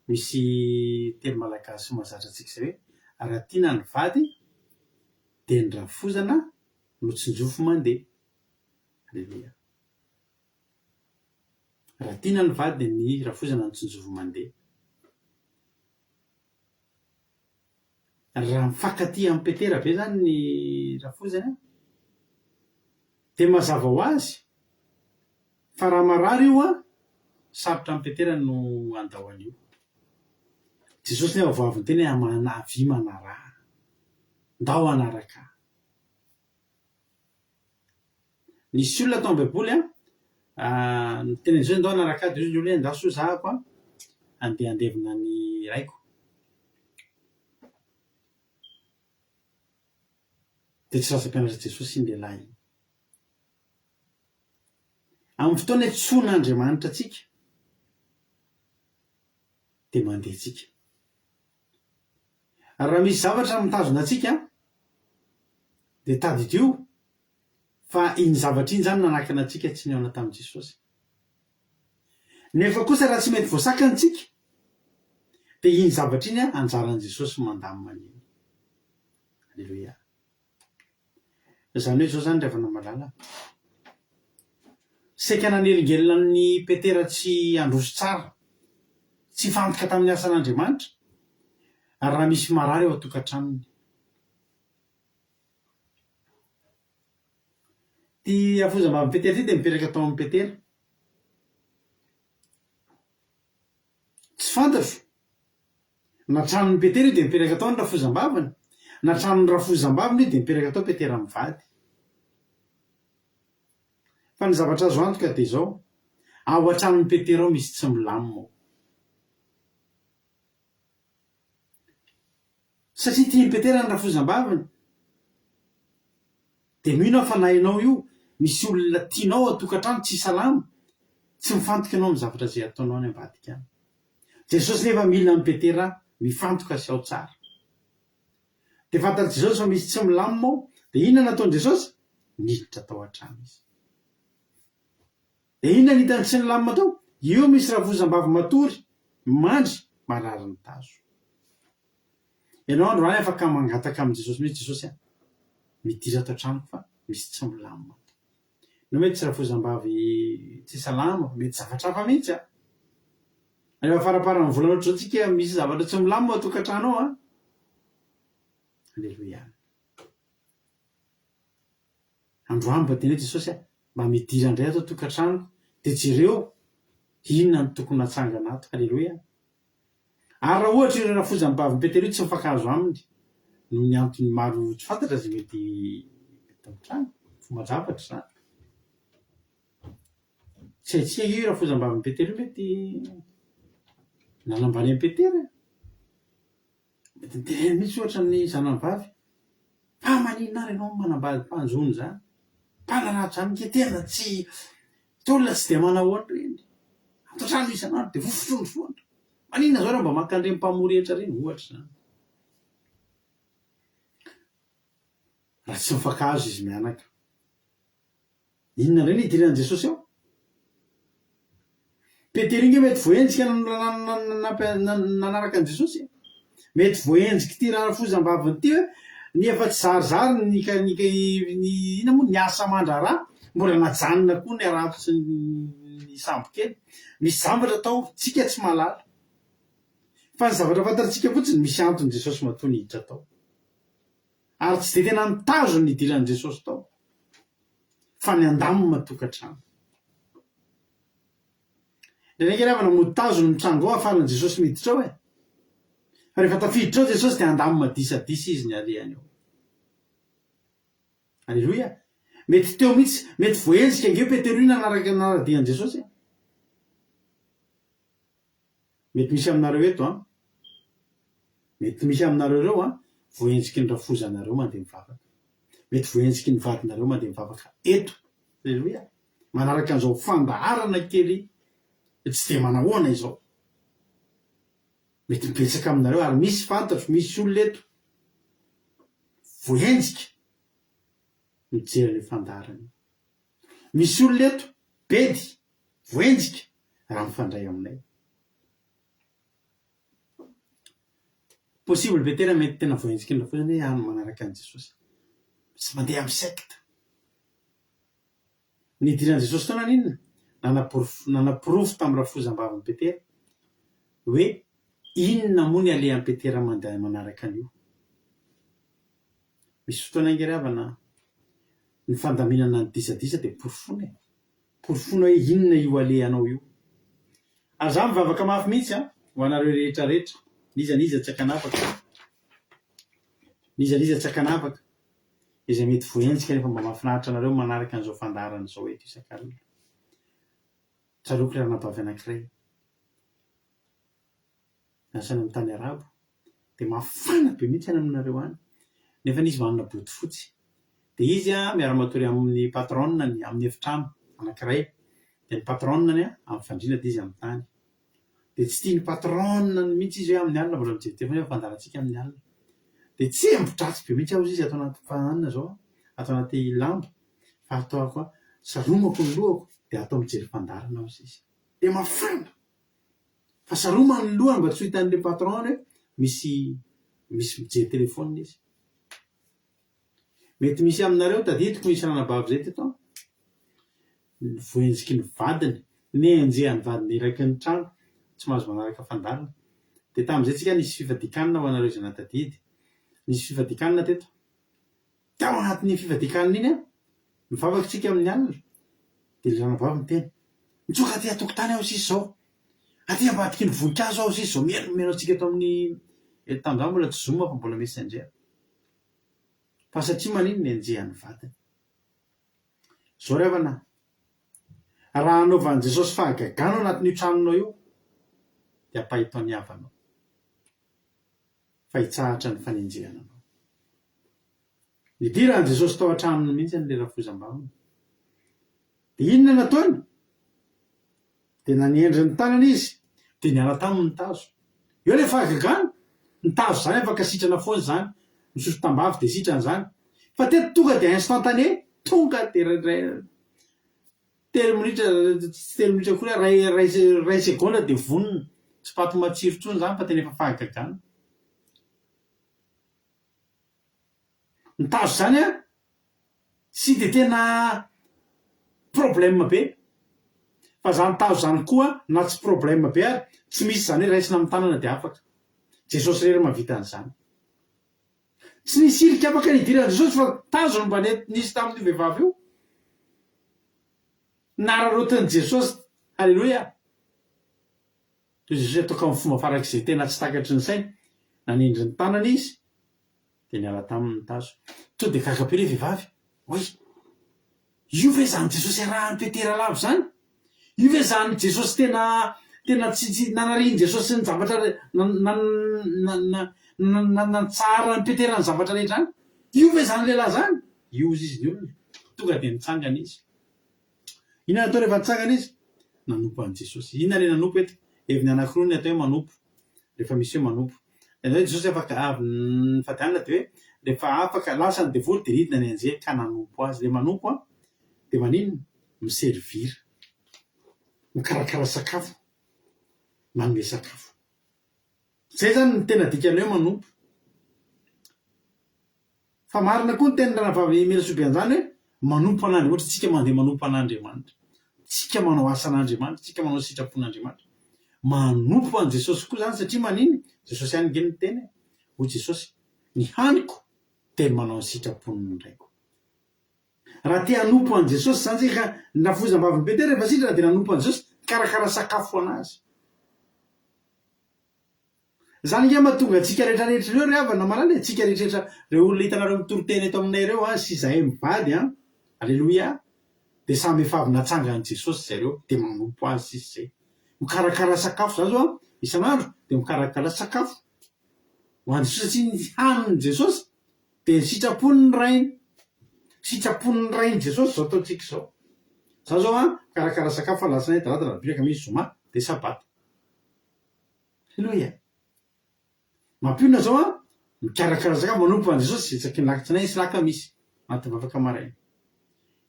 misy teny malagasy mahazatra antsika izay hoe raha tiana ny vady dia ny rafozana no tsinjofo mandeha. Haleloia. Raha tiana ny vady dia ny rafozana no tsinjofo mandeha. Raha mifankatia amin'ny Petera be zany ny rafozana dia mazava ho azy fa raha marary io sarotra amin'ny Petera no andao an'io. Jesosy ny avoavy ny teny avy manaraha, ndao anaraka. Nisy olona tao am-Baiboly ny teny Jesosy ndao anaraka dia ny olona ndao soa zahako andeha andevina ny raiko. Dia tsy rasa mpianatra Jesosy ny lehilahy. Amin'ny fotoana itsoin'Andriamanitra antsika dia mandeha tsika. Raha misy zavatra mitazona antsika dia tadidio fa iny zavatra iny zany nanakana antsika tsy nihaona tamin'i Jesosy. Nefa kosa raha tsy mety voasakana antsika dia iny zavatra iny anjaran'i Jesosy mandamina an'iny. Haleloia. Izany hoe zao zany ravana malala. Saika nanelingelina ny Petera tsy androso tsara, tsy fantoka tamin'ny asan'Andriamanitra, ary raha misy marary eo atokantranony. Ty afozam-bavy Petera ty dia mipetraka tao amin'ny Petera. Tsy fantatro na tranon'ny Petera io dia mipetraka tao ny rafozam-bavany, na tranon'ny rafozam-bavany io dia mipetraka tao Petera mivady. Fa ny zavatra azo antoka dia izao, ao an-tranon'ny Petera ao misy tsy milamina ao. Satria tian'ny Petera ny rafozam-bavany. Dia mino aho fa na ianao io misy olona tianao atokantrano tsy salama, tsy mifantoka ianao amin'ny zavatra izay ataonao any ambadika any. Jesosy nefa mila ny Petera mifantoka sy ao tsara. Dia fantatr' Jesosy fa misy tsy milamina ao, dia inona nataon'i Jesosy? Niditra tao an-trano izy. Dia inona nitany tsy nilamina tao? Io misy rafozam-bavy matory, mandry, marary ny tazo. Ianao androany afaka mangataka amin'i Jesosy mihitsy, Jesosy midira tao an-tranoko fa misy tsy milamina. No mety tsy rafozam-bavy tsy salama, mety zavatra hafa mihitsy a. Rehefa faraparan'ny volana ohatr' izao tsika misy zavatra tsy milamina ao atokantrano ao a. Alleloia. Androany mba teny Jesosy mba midira indray ato atokantranoko dia jereo inona ny tokony hatsangana ato. Alleloia. Ary raha ohatra ireo rafozam-bavy Petera io tsy mifankahazo aminy no ny antony maro tsy fantatra izay mety amin'ny fomban-javatra izany. Tsy haintsika io rafozam-bavy Petera io mety nanambany an'i Petera. Mety niteneny mihitsy ohatra ny zanany vavy, fa maninona ary ianao manambady mpanjony izany? Mpanarato izany ketehana tsy olona tsy dia manao ohatra reny. Ato an-trano isan'andro dia vofotrondrofoandro. Maninona izao raha mba maka an'ireny mpamory rehetra ireny ohatra izany. Raha tsy mifankahazo izy mianaka. Inona indray ny idiran'i Jesosy ao? Petera iny mety voenjika nanaraka an'i Jesosy. Mety voenjika ity rafozam-baviny ity hoe ny efa tsy zarizary ina moa ny asa mandraraha, mbola najanona koa ny arabo sy ny sambo kely. Misy zavatra tao tsika tsy mahalala. Fa ny zavatra fantatsika fotsiny misy antony Jesosy matoa niditra tao. Ary tsy dia tena nitazo ny idiran'i Jesosy tao, fa ny andamina tokantrano. Ndraindraiky rehefa namoy tazo ny mitrango ao ahafahan'i Jesosy miditra ao e. Fa rehefa tafiditra ao Jesosy dia andamina disadisa izy ny alehany ao. Alleloia. Mety teo mihitsy, mety voenjika angeo Petera io nanaradian'i Jesosy. Mety misy aminareo eto a. Mety misy aminareo ireo a, voenjiky ny rafozanareo mandeha mivavaka. Mety voenjiky ny vadinareo mandeha mivavaka eto. Alleloia. Manaraka an'izao fandaharana kely tsy dia manahoana izao. Mety mipetsaka aminareo ary misy fantatro, misy olona eto voenjika mijery ny fandaharana. Misy olona eto bedy voenjika raha mifandray aminay. Possible Petera mety tena voenjika ny rafozany hoe any manaraka an'i Jesosy. Tsy mandeha amin'ny secte. Ny idiran'i Jesosy tao naninona? Nanapirofo tamin'ny rafozam-baviny Petera hoe inona moa ny alehan'i Petera mandeha manaraka an'io. Misy fotoana ingeravana ny fandaminana ny disadisa dia porofona. Porofona hoe inona io alehanao io. Ary za mivavaka mafy mihitsy ho anareo rehetra rehetra. Nizaniza tsy hakanapaka. Nizaniza tsy hakanapaka. Izay mety voenjika rehefa mba mahafinaritra anareo manaraka an'izao fandaharana izao eto isan-karazany. Tsaroako raha nabavy anankiray. Nasany amin'ny tany arabo. Dia mafana be mihitsy any aminareo any. Nefa izy manana boty fotsy. Dia izy miara-matory amin'ny patronany amin'ny efitrano anankiray. Dia ny patronany amin'ny fandriana dia izy amin'ny tany. Dia tsy tiany patronany mihitsy izy hoe amin'ny alina mbola mijeritevana hoe fandarantsika amin'ny alina. Dia tsy embotratsy be mihitsy ao izy atao anaty fananina zao, atao anaty lamba, fa atao koa saromako ny lohako dia atao mijery fandarana ao izy. Dia mafana. Fa saroma ny lohany mba tsy ho hitan'ilay patron hoe misy mijery telefônina izy. Mety misy aminareo tadidiko misy ranabavy zay teto. Voenjiky ny vadiny, nenjehany vadiny iraky ny trano, tsy mahazo manaraka fandarana. dia tamin'izay tsika nisy fifadikanana ho anareo zanatadidy nisy fifadikanana teto tao anatin'ny fifadikanana iny a mivavaka tsika amin'ny alina dia le ranavavy miteny mitsoka aty atokotany aho sisy zao aty ambadiky ny voninkazo aho sisy zao mienomeno antsika eto amin'ny tamin'izany mbola tsy zoma fa mbola messenger fa satria manino ny anjehany vatany zao ry havana raha anaovan'i Jesosy fahagagana anatin'io tranonao io dia ampahito ny havanao fa hitsahatra ny fanenjehana anao nidiran'i Jesosy tao an-tranony mihitsy ny lera fozam-bavany dia inona nataony dia naniendry ny tanana izy dia niala taminy nitazo eo le fahagagana nitazo zany afaka sitrana foana zany misotro tambavy dia sitrana zany fa teto tonga dia instantané tonga dia telo minitra koa ray segonda dia vonona tsy pato matsiro tsony zany fa tena efa fahagagana nitazo zany a tsy dia tena problème be fa zany tazo zany koa na tsy problème be ary tsy misy zany hoe raisina amin'ny tanana dia afaka Jesosy rery mavita an'izany tsy nisirika afaka nidirana Jesosy fa tazo no mba nisy tamin'io vehivavy io nararotiny Jesosy halleloia Jesosy ataoko amin'ny fomba farak'izay tena tsy takatry ny sainy nanindry ny tanana izy dia niala taminy tazo to dia kakabe le vehivavy oy io ve zany Jesosy arahany petera lavo zany io ve zany Jesosy tena tsy nanariny Jesosy ny zavatra natsara ny peterany zavatra rehetra any io ve zany lehilahy zany io izy ny olona tonga dia nitsangana izy inona natao rehefa nitsangana izy nanompo an' Jesosy inona le nanompo eto eviny anankiroa ny atao hoe manompo rehefa misy hoe manompo hoe Jesosy afaka avy ny fadianana dia hoe rehefa afaka lasany devoly dia ridina ny anjely ka nanompo azy le manompo a dia maninona miservira mikarakara sakafo manome sakafo zay zany ny tena dikany hoe manompo fa marina koa ny tena ranavavy Melasobe an'izany hoe manompo an'Andriamanitra ohatra tsika mandeha manompo an'Andriamanitra tsika manao asan'Andriamanitra tsika manao sitrapon'Andriamanitra manompo an' Jesosy koa zany satria manino Jesosy ihany ngeny ny teny hoy Jesosy ny haniko dia manao ny sitrapon'ny raiko raha te hanompo an' Jesosy zany tsika nafozam-baviny Petera rehefa sitrana dia nanompo an' Jesosy karakara sakafo anazy zany nge mahatonga antsika rehetrarehetra ireo ry havana malala tsika rehetrarehetra reo olona hitanareo mitoriteny eto aminay ireo a sy izahay mivady a alleloia dia samy efa avy natsangana Jesosy zareo dia manompo azy sisy zay mikarakara sakafo zany zao a isan'andro dia mikarakara sakafo ho an'ny satria ny haniny Jesosy dia sitrapon'ny rainy Jesosy zao ataontsika zao za zao a mikarakara sakafo alasinainy talata alarobia alakamisy zoma dia sabata alleloia mampiona zao a mikarakara sakafo manompo an' Jesosy isaky ny lakitsinainy sy lakamisy anaty vavaka maraina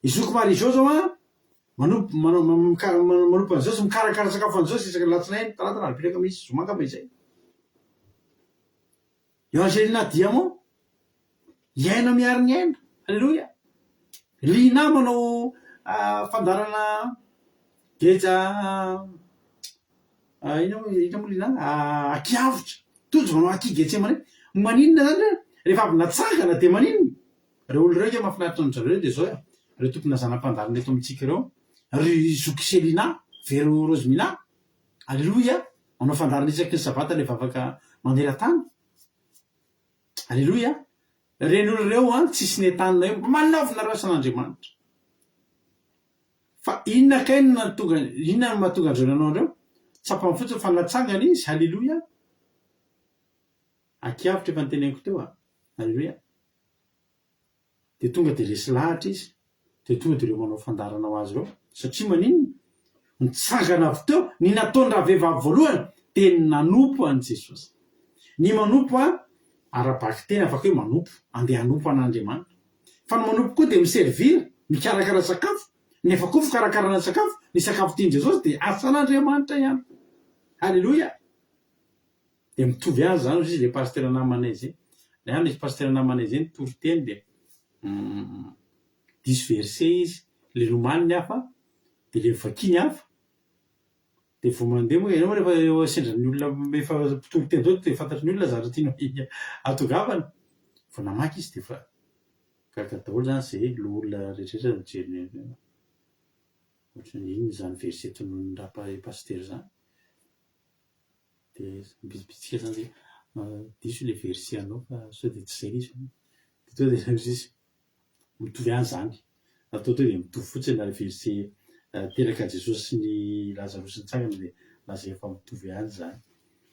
izoko mary zao a manompo an' Jesosy mikarakara sakafo an' Jesosy isaky ny latsinainy talata alarobia alakamisy zoma angamba izay eo Angelina Diamant iaina miary ny aina alleloia Lina manao fandarana geja ina mo Lina akiavitra tojo manao aki Getsemane maninona zany rehefa avy natsangana dia maninona reo olo reo ke mahafinaritra ny zareo dia zao reo tompona zanam-pandarina eto amintsika ireo ry Zokiselina Vero Rosemina alleloia manao fandarina isaky ny sabata rehefa afaka manera-tany alleloia reny olo reo a tsisy ny tanina eo manaovina rasan'Andriamanitra fa inona kainona inona no mahatonga andreo nanao reo tsapany fotsiny fa natsangana izy alleloia akiavitra efa nyteneniko teo a alleloia dia tonga dia resy lahatra izy dia tonga dia reo manao fandarana ho azy reo satria maninona nitsangana avy teo ny nataony raha vehivavy voalohany dia nanompo an' Jesosy ny manompo a ara-baky tena afaka hoe manompo andeha hanompo an'Andriamanitra fa ny manompo koa dia miservira mikarakara sakafo nefa koa fikarakarana sakafo ny sakafo tiany Jesosy dia asan'Andriamanitra ihany alleloia dia mitovy azy zany izy le pasteur namanay zay le any izy pasteur namanay zay nitoriteny dia 10 verset izy le romaniny hafa dia le vakiny hafa dia vao mandeha moa ianao rehefa sendran'ny olona efa mpitolo teny zao dia fantatry ny olona zavatra tianao atongavana vao namaky izy dia fa gaga daholo zany izay olona rehetrarehetra mijery ohatran'ny inona zany verset tonony rapasitera zany dia bitsika zany diso ilay verset anao fa sao dia tsy izay izy dia to dia izy mitovy ihany zany atao to dia mitovy fotsiny ary verset teraka Jesosy sy ny Lazarosy nitsangana dia laza efa mitovy ihany zany.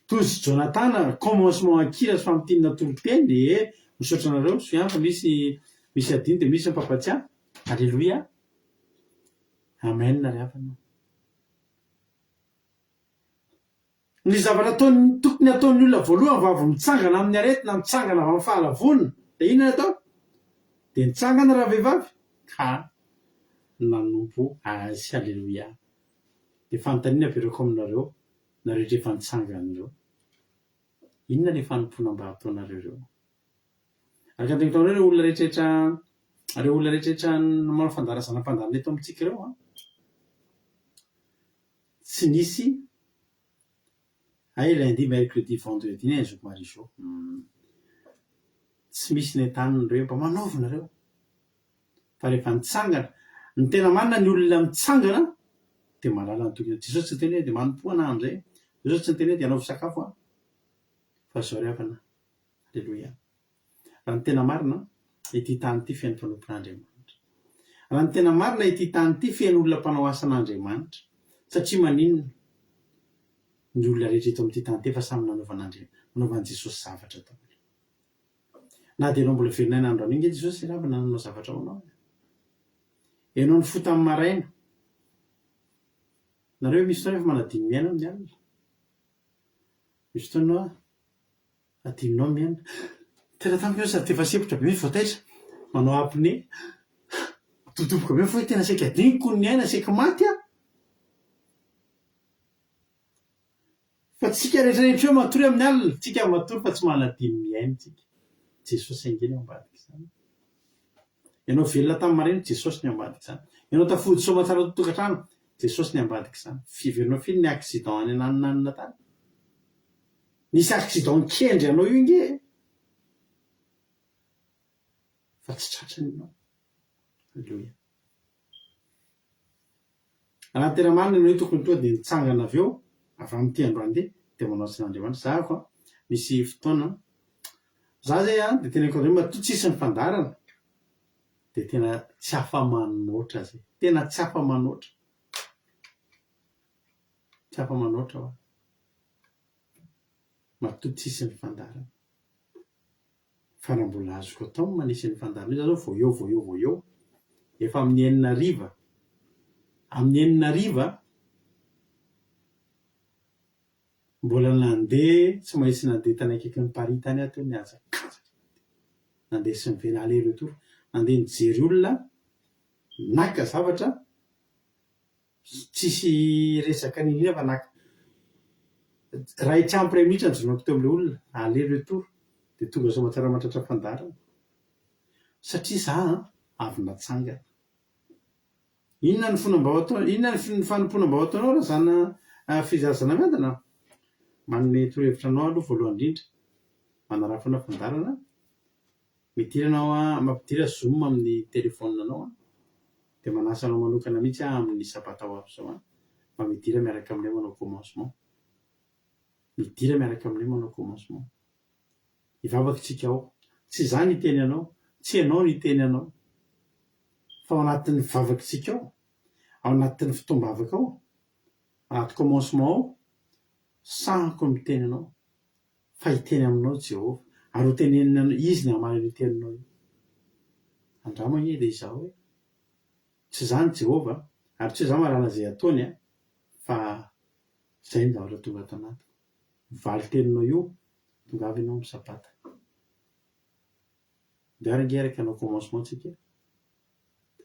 Toy sy Jonatana commencement akira sy fampitinana toloteny dia misaotra anareo so ihany fa misy adino dia misy mipapatsiahy. Alléluia. Amen ry havana. Ny zavatra tokony ataon'ny olona voalohany vao avy mitsangana amin'ny aretina mitsangana avy amin'ny fahalavonina dia inona atao? Dia nitsangana raha vehivavy ka nanompo azy. Alléluia. Dia fanontaniana apetrako aminareo nareo rehefa nitsangana ireo inona ny fanompona mba ataonareo ireo? Araka ny taonareo ireo olona rehetrarehetra manao fandarazana mpandarina eto amintsika ireo tsy nisy lundi mercredi vendredi ny zoko mari zao tsy misy ny tanan'ireo mba manaovina ireo fa rehefa nitsangana ny tena marina ny olona mitsangana dia malala ny tokony. Jesosy tsy teny hoe dia manompoana amin'izay. Jesosy tsy teny hoe dia hanaovy sakafo fa zao ry havana. Alleluia. Raha ny tena marina ity tany ity feno mpanompon'Andriamanitra. Raha ny tena marina ity tany ity feno olona mpanao asan'Andriamanitra satria maninona ny olona rehetra eto amin'ity tany ity efa samy nanaovan'i Jesosy zavatra daholo. Na dia ianao mbola velona ny andro an'iny Jesosy raha nanao zavatra ho anao. Ianao ny fota amin'ny maraina. Nareo misy fotoana efa manadiny miaina amin'ny alina. Misy fotoana adinonao miaina. Tena tamiko eo sady efa sepotra be voataitra manao apne totoboka be fa tena saika adiniko ny aina saika maty fa tsika rehetrarehetra eo matory amin'ny alina tsika matory fa tsy manadiny miaina tsika. Jesosy angeny ambadika izany. Ianao velona tamin'ny maraina Jesosy ny ambadika izany. Ianao tafody soamatsara totokantrano Jesosy ny ambadika izany. Fiverinao firy ny accident any ananina tany. Nisy accident kendry anao io inge fa tsy tratrany ianao. Alleluia. Raha tena marina ianao tokony toa dia nitsangana avy eo avy amin'ity andro andeha dia manao asan'Andriamanitra. Zahako misy fotoana za zay dia tena koa matoa tsisy ny fandarana dia tena tsy afa-manoatra zay. Tena tsy afa-manoatra. Tsy afa-manoatra aho. Matoa tsisy ny fandarana. Fa raha mbola azoko atao manisy ny fandarana io vao eo efa amin'ny 9 amin'ny 9 mbola nandeha tsy maintsy nandeha tany akaiky ny Paris tany ato ny azakazaka. Nandeha sy mivena aller retour. Nandeha nijery olona naka zavatra tsisy resaka nina fa naka raha hitsampy ray minitra nyjonako teo amin'ilay olona aller retour dia tonga sao mahatsara mahatratra fandarana satria za avy natsangana. Inona ny fomba mba ho atao? Inona ny fanompoana mba ho ataonao raha zana fizazana miadana? Manome torohevitra anao aloha voalohany indrindra manarafana fandarana midiranao mampidira zoom amin'ny telefonanao dia manasa anao manokana mihitsy amin'ny sabata ho avy zao mba midira miaraka aminay manao commencement. Midira miaraka aminay manao commencement. Hivavaka tsika ao. Tsy izany iteny anao, tsy ianao ny iteny anao. Fa ao anatin'ny vavakantsika ao, ao anatin'ny fitombavaka ao, anaty commencement ao, sahako miteny anao fa hiteny aminao Jehovah ary ho tenenina izy ny hamarina iteninao io. Andrama anie dia izaho hoe tsy izany Jehovah ary tsy izaho marana izay ataony fa izay ny zavatra tonga ato anatiko. Mivaly teninao io tonga avy ianao amin'ny sabata. Dia ary nge araka anao commencement tsika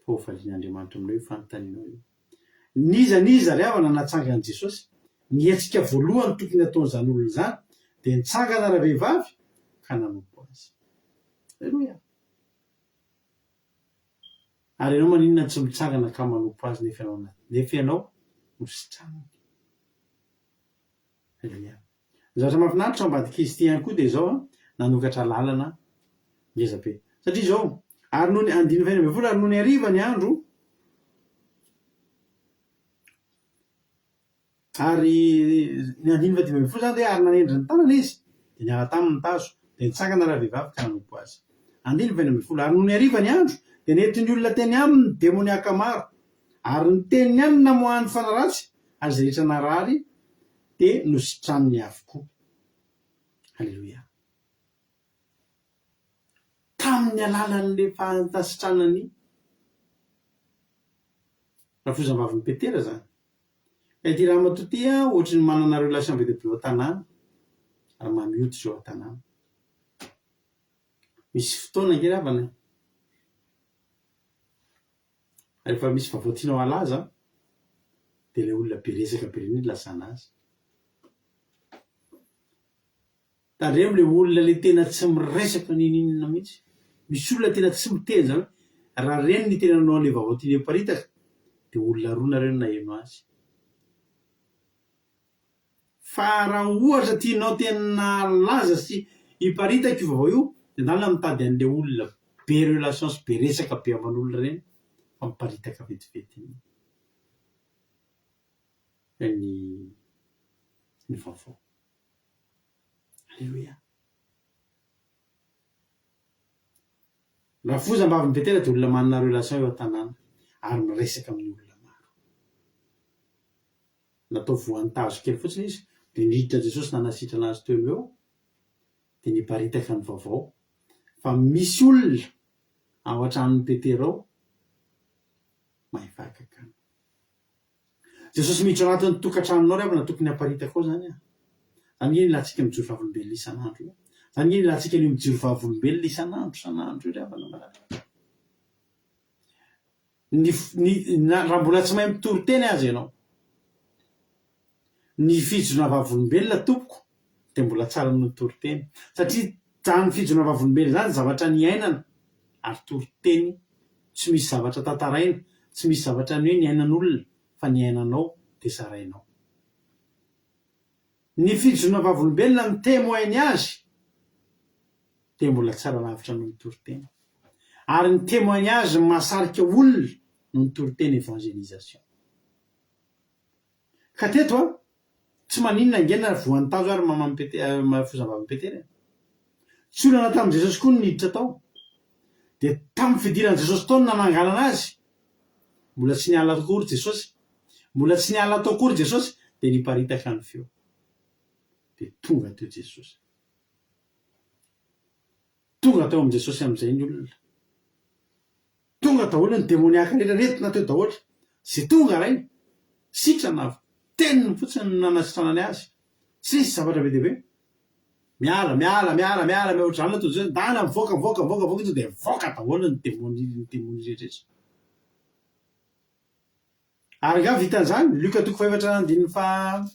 fa ho valian'Andriamanitra aminao io fanontanianao io. Niza ry havana natsangana Jesosy. Ny hetsika voalohany tokony ataon'izany olona izany dia nitsangana raha vehivavy ka nanompo azy. Alleluia. Ary ianao maninona tsy mitsangana ka manompo azy nefa ianao no sitrahany. Zavatra mahafinaritra ao ambadika izy ty ihany koa dia zao nanokatra lalana ngezabe satria zao ary noho ny 9 ary noho ny hariva ny andro ary ny 9 zany dia ary nanendry ny tanana izy dia niala taminy tazo dia nitsangana raha vehivavy ka nanompo azy 9 ary noho ny hariva ny andro dia nety ny olona teny aminy demoniaka maro ary ny teniny ihany namoahany fanaratsy ary zay rehetra narary dia nositranony avokoa. Halleloia. Tamin'ny alalan'le fantasitranany rafozam-bavin'ny Petera zany. Ity raha matoty ohatra ny manana relation be dia be ao an-tanàna ary mamioty zao an-tanàna. Misy fotoana angeravana rehefa misy vaovao tianao halaza dia ilay olona be resaka be reny lasana azy. Tandremo ilay olona ilay tena tsy miresaka ninina mihitsy. Misy olona tena tsy miteny zany raha reny ny tenanao ilay vaovao tiany hamparitaka dia olona roa nareo no naheno azy. Fa raha ohatra tianao tena laza sy hiparitaka io vaovao io dia ndalina mitady an'ilay olona be relation sy be resaka be aman'olona reny fa miparitaka vetivety ny vaovao. Halleluia. Rafozam-bavin'ny Petera dia olona manana relation eo an-tanàna ary miresaka amin'ny olona maro. Natao voan'ny tazo kely fotsiny izy dia niditra Jesosy nanasitrana azy teo eo dia niparitaka ny vaovao fa misy olona ao an-tranon'ny Petera ao mahay vakakana. Jesosy miditra ao anatin'ny tokantranonao rehefa na tokony haparitaka ao zany. Zany iny ilatsika mijoro vavolombelona isan'andro io. Zany iny ilatsika ny mijoro vavolombelona isan'andro io rehefa namalala. Raha mbola tsy mahay mitory teny azy ianao, ny fijona vavolombelona tompoko dia mbola tsara ny mitory teny satria zany fijona vavolombelona zany zavatra ny ainana ary tory teny tsy misy zavatra tantaraina, tsy misy zavatra ny hoe ny ainan'olona fa ny ainanao dia sarainao. Ny fijona vavolombelona ny témoiny azy dia mbola tsara lavitra no mitory teny ary ny témoiny azy mahasarika olona no mitory teny évangélisation. Ka teto tsy maninona ingena voan'ny tazo ary fozam-bavin'ny Petera. Tsy olana tamin'i Jesosy koa no niditra tao dia tamin'ny fidiran'i Jesosy tao no nananganana azy. Mbola tsy niala akory Jesosy, mbola tsy niala tao akory Jesosy dia niparitaka ny feo dia tonga teo Jesosy. Tonga tao amin'i Jesosy amin'izay ny olona. Tonga daholo ny demoniaka rehetra retina teo daholo. Zay tonga ray sitrana avy teniny fotsiny nanasitranany azy. Tsy nisy zavatra be dia be. Miala ohatr'izany toy izay dana mivoaka izy dia mivoaka daholo ny demoni rehetra. Ary nga vitan'izany Luka 4:4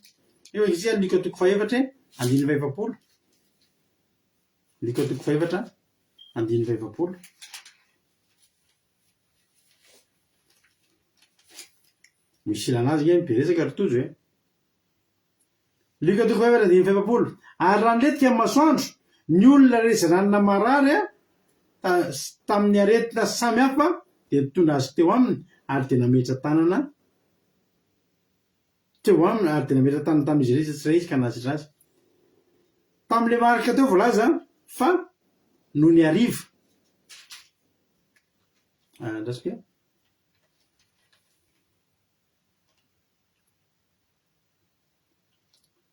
eo izy Luka 4:4 Luka 4:4 misy ilana azy ny beresaka ritozo e. Luka 4:4 ary raha nletika amin'ny masoandro ny olona rehetra marary tamin'ny aretina samihafa dia nitondra azy teo aminy ary dia nametra tanana tamin'izy ireo tsy izy ka nasitra azy. Tamin'ilay marika teo voalaza fa noho ny hariva. Andrasika.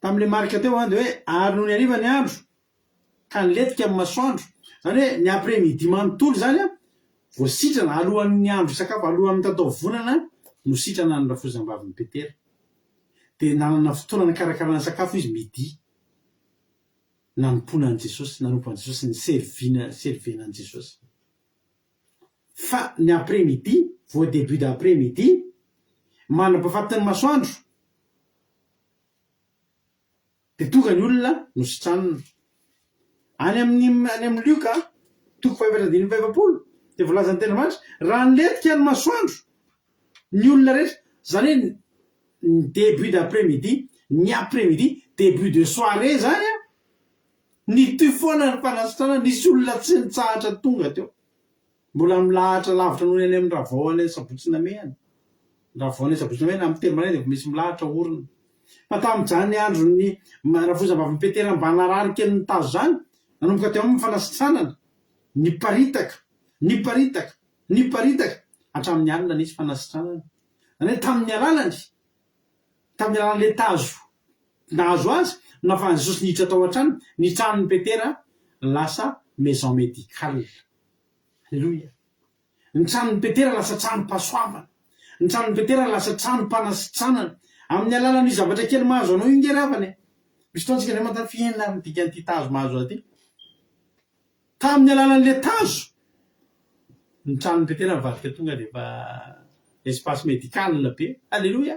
Tamin'ilay marika teo dia hoe ary noho ny hariva ny andro ka niletika amin'ny masoandro. Zany hoe ny après-midi manontolo zany vao sitrana alohan'ny andro sakafo alohan'ny tatao vonana no sitrana ny rafozam-bavin'ny Petera. Dia nanana fotoana ny karakarana sakafo izy midi. Nanompoana an'i Jesosy, nanompo an'i Jesosy ny servina an'i Jesosy. Fa ny après-midi, vao début d'après-midi, manam-pahafatany masoandro. Dia tonga ny olona no sitranina. Any amin'ny Luka 4:4 dia voalazan'ny Tenandriamanitra raha niletika ny masoandro ny olona rehetra, zany hoe ny début d'après-midi, ny après-midi début de soirée zany a ny toy foana ny fanasitrana nisy olona tsy nitsahatra tonga teo mbola milahatra lavitra noho any amin'ny ravaoany sabotsina mehany ravaoany sabotsina mehany amin'ny telo maraina de misy milahatra orona fa tamin'izany andro ny rafozam-bavy petera mba narary kely ny tazo zany nanomboka teo amin'ny fanasitranana niparitaka hatramin'ny alina nisy fanasitranana zany hoe tamin'ny alalan'le tazo nahazo azy nahafahan'i Jesosy niditra tao an-trano ny tranon'ny petera lasa maison médicale. Alléluia. Ny tranon'ny petera lasa tranom-pahasoavana, ny tranon'ny petera lasa tranom-panasitranana amin'ny alalan'ny zavatra kely mahazo anao ingeravany misy fotoana tsika mantany fiainana ny dikan'ity tazo mahazo aty tamin'ny alalan'le tazo ny tranon'ny petera mivadika tonga rehefa espace médical be. Alléluia.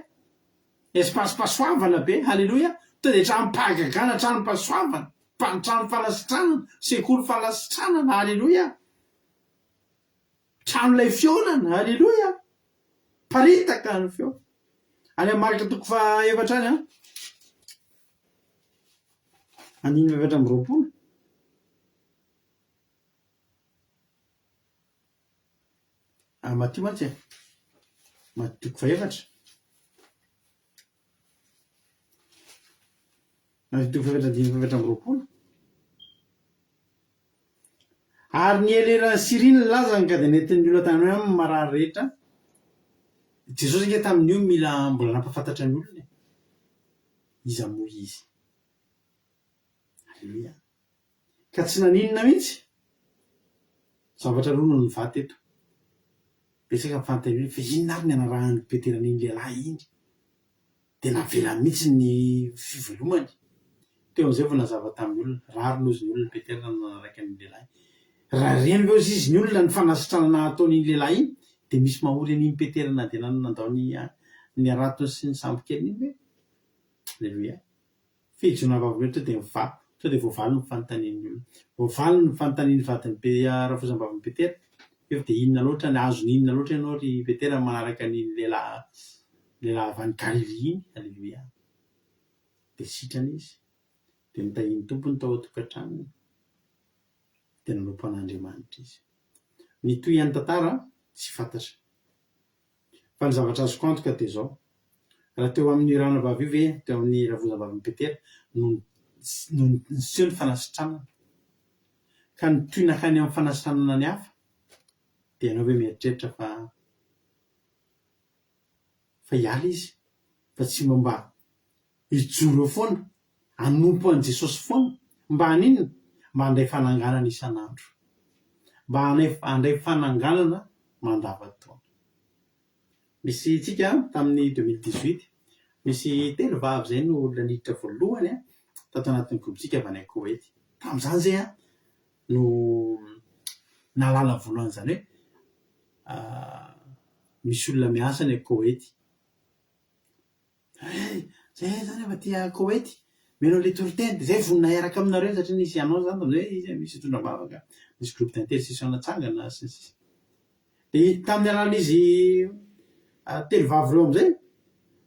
Espace pasoavana be. Alléluia. To de trano-pahagagana, trano-pasoavana, trano fanasitranana, sekoly fanasitranana. Alléluia. Trano lay fionana. Alléluia. Paritaka ny feo. Any amin'ny marika toko faha-efatra any andimy efatra amby roapolo Matthieu mantsy Matthieu toko faha-efatra Matthieu toko faha-efatra andimy efatra amby roapolo ary ny eleran'ny Siriny lazany ka de nentin'ny olona tany hoe amin'ny marary rehetra Jesosy nge tamin'io mila mbola nampafantatra ny olona iza moa izy. Alléluia. Ka tsy naninona mihitsy zavatra roa no nivaty eto betsaka mifantany fa inona ary ny anarahany petera n'iny lehilahy iny de navela mihitsy ny fivelomany teo am'izay vao nazava tamin'ny olona rary nozy ny olona petera nanaraka ny lehilahy raha reny veo izy ny olona ny fanasitranana ataon'iny lehilahy iny de misy mahory an'iny petera na de nandao ny aratony sy ny sambo kely iny hoe. Alléluia. Fijona vavy to de miva to de voavaly ny fanontanian'ny olona voavaly ny fanontanian'ny vadiny rafozam-bavy petera eo de inona loatra ny azony inona loatra ianao ry petera manaraka ny lehilahy avy any Galilée iny. Alléluia. De sitrana izy de mitahiny tompony tao an-tokantranony de nanompo an'Andriamanitra izy ny toy any tantara tsy fantatra fa ny zavatra azoko antoka de zao raha teo amin'ny rano vavy io ve teo amin'ny ravozam-bavy petera no niseho ny fanasitranana ka ny toy nakany amin'ny fanasitranana ny hafa de ianao hoe mieritreritra fa hiala izy fa tsy mba hijoro eo foana hanompo an' Jesosy foana mba haninona mba handray fananganana isan'andro mba handray fananganana mandavan-taona. Misy tsika tamin'ny 2018 misy telo vavy zay no olona niditra voalohany tato anatin'ny groupitsika avy any Koweït tamin'izany zay no nalala voalohany zany hoe misy olona miasa any Koweït zay zany efa tia Koweït menao le toritaine de zay vonona hiaraka aminareo satria nisy anao zany tam'izay izy misy tondram-bavaka misy groupe d'intercession natsangana sy de tamin'ny alalan'izy telo vavy reo am'izay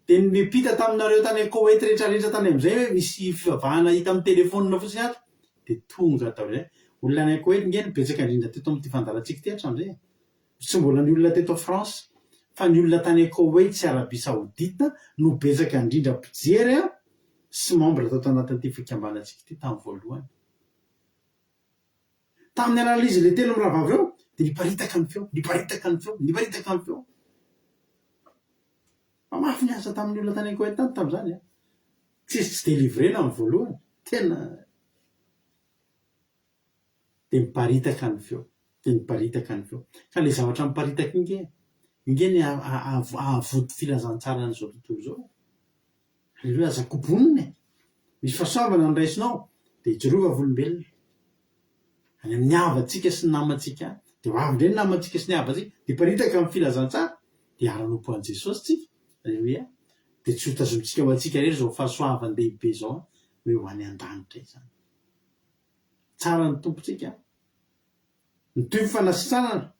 de nipita taminareo tany Koweït rehetrarehetra tany am'izay hoe misy fivavahana hita amin'ny telefonina fotsiny ato de tonga tao zay olona any Koweït ngeny betsaka indrindra teto amin'ity fandarantsika ty hatram'izay tsy mbola ny olona teto France fa ny olona tany Koweït sy Arabie Saoudite no betsaka indrindra mpijery sy membre tato anatin'ity fikambanantsika ity tamin'ny voalohany tamin'ny alalan'izy le telo miravavy reo de niparitaka ny feo fa mafy ny asa tamin'ny olona tany Koweït tamin'izany tsisy délivrena amin'ny voalohany tena de miparitaka ny feo ka le zavatra miparitaka ingeny ahavoto filazantsara n'izao tontolo zao. Alléluia. Zakobonina misy fahasoavana ny raisinao de hijerova volombelona any amin'ny havatsika sy ny namantsika de ho avy ndray ny namantsika sy ny havatsika de paritaka amin'ny filazantsara de ara-nompo an' Jesosy tsika. Alléluia. De tsy ho tazomitsika ho atsika rehetra zao fahasoavany lehibe zao hoe ho any an-danitra izany tsara ny tompotsika ny toy fanasitranana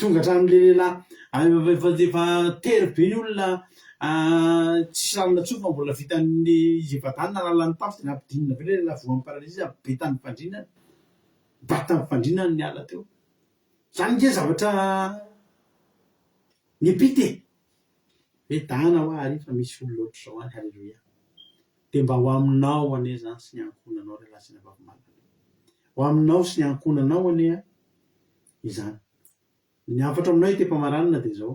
tonga hatramin'le lehilahy efa tery be ny olona tsisy lalana tsofa mbola vitan'ny izy efa-danina lalany tampy tena ampidinina ve le lehilahy voan'ny paralysy be tany fandrinana bata amin'ny fandrinana ny ala teo zany nge zavatra nyepite hoe dana ho ary fa misy olo loatra zao any. Halleloia. De mba ho aminao ane zany sy ny ankonanao re lasina vavimalina ho aminao sy ny ankonanao ane izany ny afatra aminao ite-pamaranana de zao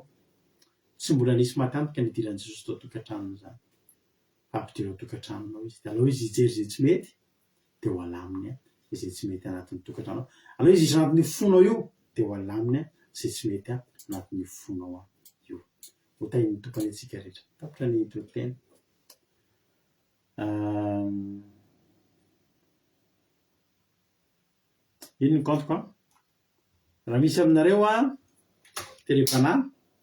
tsy mbola nisy matantika nidiran'i Jesosy tao tokantranony zany ampidirao tokantranonao izy de aloha izy hijery zay tsy mety de ho alaminy izay tsy mety anatin'ny tokantranonao aloha izy anatin'ny fonao io de ho alaminy zay tsy mety anatin'ny fonao io ho tain'ny tompany antsika rehetra tapitra ny totena ino ny compte quoi raha misy aminareo télépana.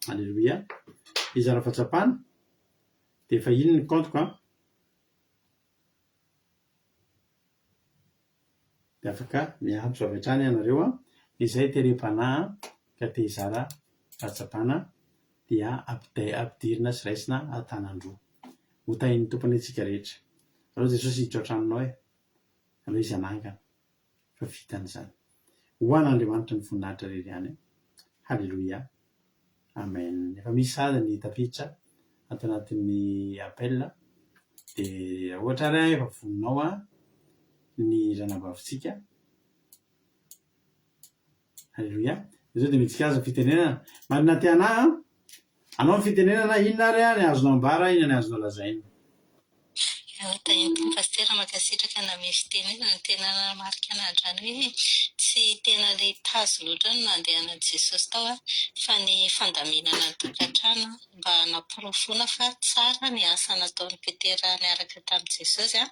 Alléluia. Izy ara-fahatsapana de efa ino ny compte quoi de afaka miantso avy hatrany ianareo izay télépana ka te hizara fahatsapana dia ampidirina sy raisina atanandroa ho tain'ny tompany antsika rehetra aloha Jesosy hiditra an-tranonao aloha izy anangana fa vitan'izany ho an'Andriamanitra ny voninahitra rery ihany. Halleluia. Amen. Efa misy sady ny tafiditra ato anatin'ny appel de ohatra ary efa voninao ny ranabavitsika. Halleluia. Zao de mitsika azy fitenenana marina tiana anao fitenenana inona ary ny azonao ambara inona ny azonao lazaina. Tain'ny pastera makasitraka na misy tenenana tena marika an'andrany hoe tsy tena le tazo loatra ny nandehanan'i Jesosy tao fa ny fandaminana ny tokantrano mba nampirofona fa tsara ny asa nataon'ny Petera niaraka tamin'i Jesosy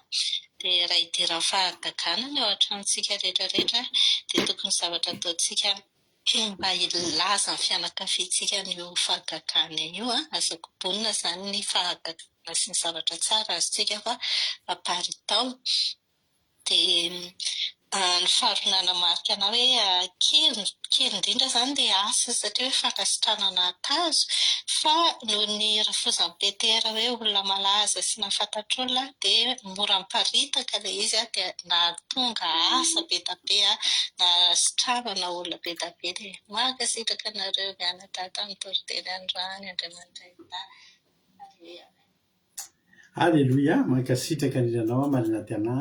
dia raha idiran'ny fahagagana ny ao an-tranontsika rehetrarehetra dia tokony zavatra ataontsika mba ilaza ny fianakaviantsika n'io fahagagana io azako bonina zany ny fahagagana sy ny zavatra tsara azontsika fa aparitao dia ny faharonana marika anao hoe kely indrindra zany dia asa satria hoe fankasitranana tazo fa noho ny rafozan'ny Petera hoe olona malaza sy nafantatr'olona dia mora miparitaka ilay izy dia nahatonga asa be da be na sitranana olona be da be dia mankasitraka anareo mianadata amin'ny toriteny androany Andriamanitra ita. Halleluia. Mankasitraka indrindranao marina tiana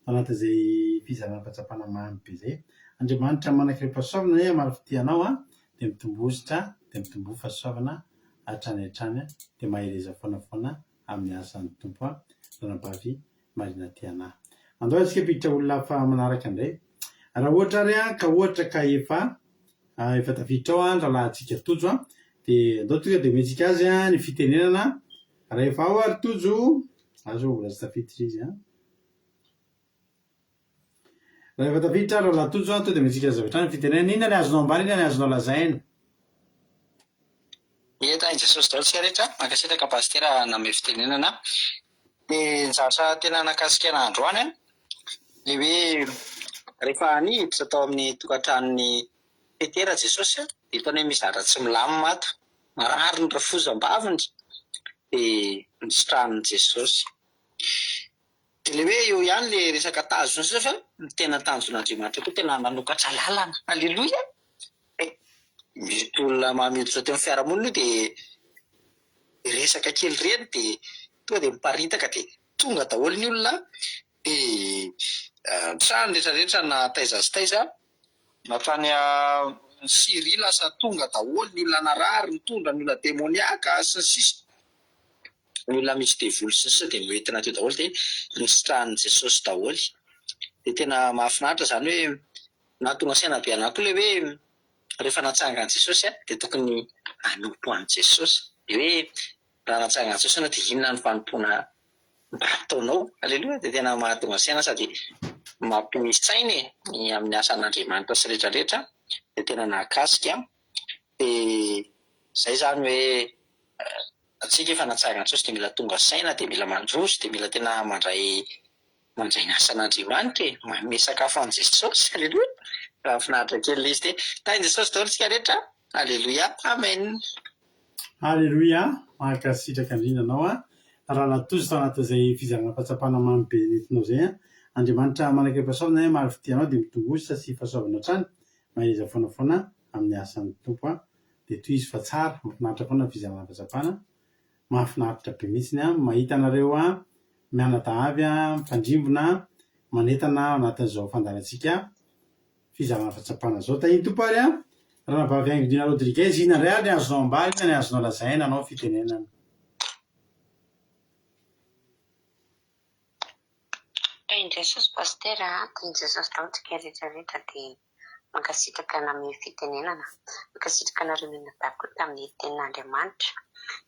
anatin'izay fizarana fahatsapana mamy be zay. Andriamanitra manakirem-pahasoavana maro fitianao de mitombositra de mitombo fahasoavana hatrany hatrany de mahereza foana amin'ny asan'ny tompo ranabavy marina tiana. Andao antsika piditra olona fa manaraka indray raha ohatra ary ka ohatra ka efa tafiditra ao rahalahintsika tojo de andao tonga de metsika azy ny fitenenana raha efa ao ary tojo azo mbola tsy tafiditra izy raha efa tafiditra rahalahy tojo to de metsika azy avy hatrany fitenenana inona ny azonao ambara inona ny azonao lazaina. Tain'i Jesosy daholo tsika rehetra mankasitraka pastera name fitenenana dia nizatra tena nakasika n'androany le hoe rehefa nihiditra tao amin'ny tokantranony Petera Jesosy dia tao hoe mizara tsy milamy mato marary ny rafozam-baviny dia nisitrahan'i Jesosy dia le hoe eo ihany le resaka tazo ny fa ny tena tanjon'Andriamanitra koa tena nanokatra lalana. Halleluia. Misy olona mamiditra teo amin'ny fiarahamonina dia resaka kely reny dia tonga dia miparitaka dia tonga daholo ny olona dia trano rehetrarehetra na taiza sy taiza matrany Syria lasa tonga daholo ny olona narary mitondra ny olona demoniaka sy ny sisa ny olona misy devoly sy ny sisa dia mientina teo daholo dia nisitrahan'i Jesosy daholo dia tena mahafinaritra zany hoe nahatonga saina be anahy koa le hoe rehefa natsangan'i Jesosy dia tokony hanompo an'i Jesosy dia hoe raha natsangan'i Jesosy dia inona ny vanim-poana mba ataonao. Halleluia. Dia tena mahatonga saina sady mampisaina ny amin'ny asan'Andriamanitra sy rehetrarehetra dia tena nahakasika dia zay zany hoe atsika efa natsangan'i Jesosy dia mila tonga saina dia mila mandroso dia mila tena mandray ny asan'Andriamanitra manome sakafo an'i Jesosy. Halleluia. Raha finaritra kely izy dia tain'i Jesosy daholo tsika rehetra Alleluia, amen. Alleluia, mahakasitraka indrindra anao raha natozy tao anatin'izay fizarana fahatsapana mamy be nentinao zay Andriamanitra manaiky pasaovana maro fitianao dia mitongositra sy fahasoavana trany maheza foanafoana amin'ny asan'ny tompo dia toy izy fa tsara mahafinaritra foana ny fizarana fahatsapana mahafinaritra be mihitsiny mahita anareo mianadahavy mifandrimbona manentana anatin'izao fandarantsika fizarana fahatsapana zao tahiny tompo ary raha nabavy Aingodina Rodriguez ina indray ary azonao ambary ina ny azonao lazaina anao fitenenana. Tainy Jesosy pastera tainy Jesosy taontsika rehetrarehetra dia mankasitraka amin'ny fitenenana mankasitraka anareo nenadako tamin'ny tenin'Andriamanitra.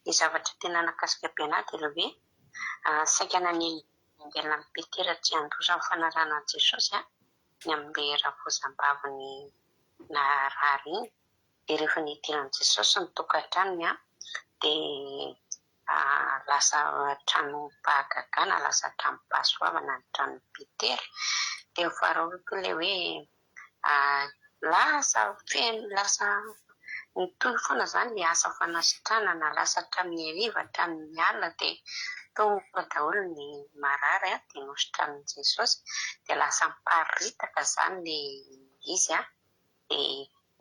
Ny zavatra tena nakasika be anahy dia ilay hoe saika naneny ambelona amin'ny Petera tsy handrosa ny fanarahana an'i Jesosy ny amin'ilay ravozam-baviny narary iny dia rehefa nidiran'i Jesosy ny tokantranony dia lasa trano mpahagagana lasa trano mpahasoavana ny tranon'i Petera dia faharoa koa ilay hoe lasa nitohy foana zany ilay asa fanasitranana lasa hatramin'ny hariva hatramin'ny alina dia tomboka daholo ny marary dia nositran'i Jesosy dia lasa miparitaka zany ilay izy dia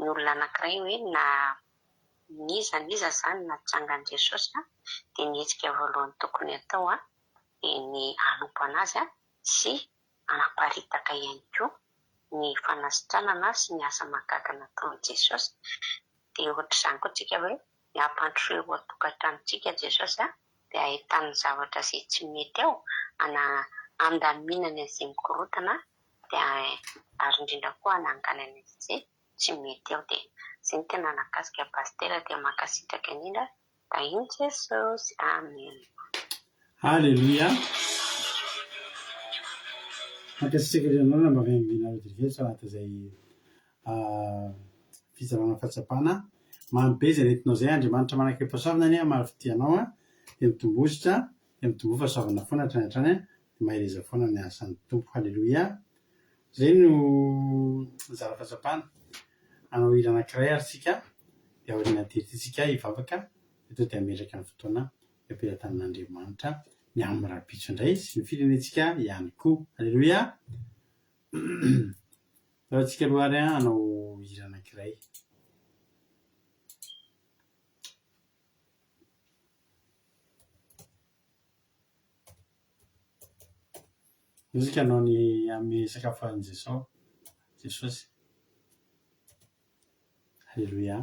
ny olona anankiray hoe na niza zany natsangan'i Jesosy dia nihetsiky voalohany tokony atao dia ny hanompo anazy sy anaparitaka ihany koa ny fanasitranana sy ny asa mahagaga nataon'i Jesosy. Dia ohatr'izany koa tsika hoe ny hampandroso eo atokantranontsika Jesosy dia ahitany zavatra izay tsy mety ao andaminany izay mikorotana dia ary indrindra koa ananganany izay tsy mety ao dia izay ny tena nakasika pastera dia mankasitraka indrindra tahiny Jesosy. Amen. Alleluia. Mankasitraka indrindra anao nambavy Aingodina Rodriguez anatin'izay fizarana fahatsapana mamy be izay nentinao zay Andriamanitra manaiky pasaovana maro fitianao dia mitombositra dia mitombo fahasoavana foana hatrany hatrany dia mahireza foana ny asan'ny tompo. Alleluia. Zay no mizara fahatsapana anao hira anankiray ary tsika dia aoriana terytsika hivavaka eto dia ametraka amin'ny fotoana ampelantan'Andriamanitra ny amin'ny rabitso indray sy ny firenentsika ihany koa. Alleluia. Raha tsika aloha ary anao hira anankiray. Muzika anao ny amin'ny sakafo an'i Jesosy. Alleluia.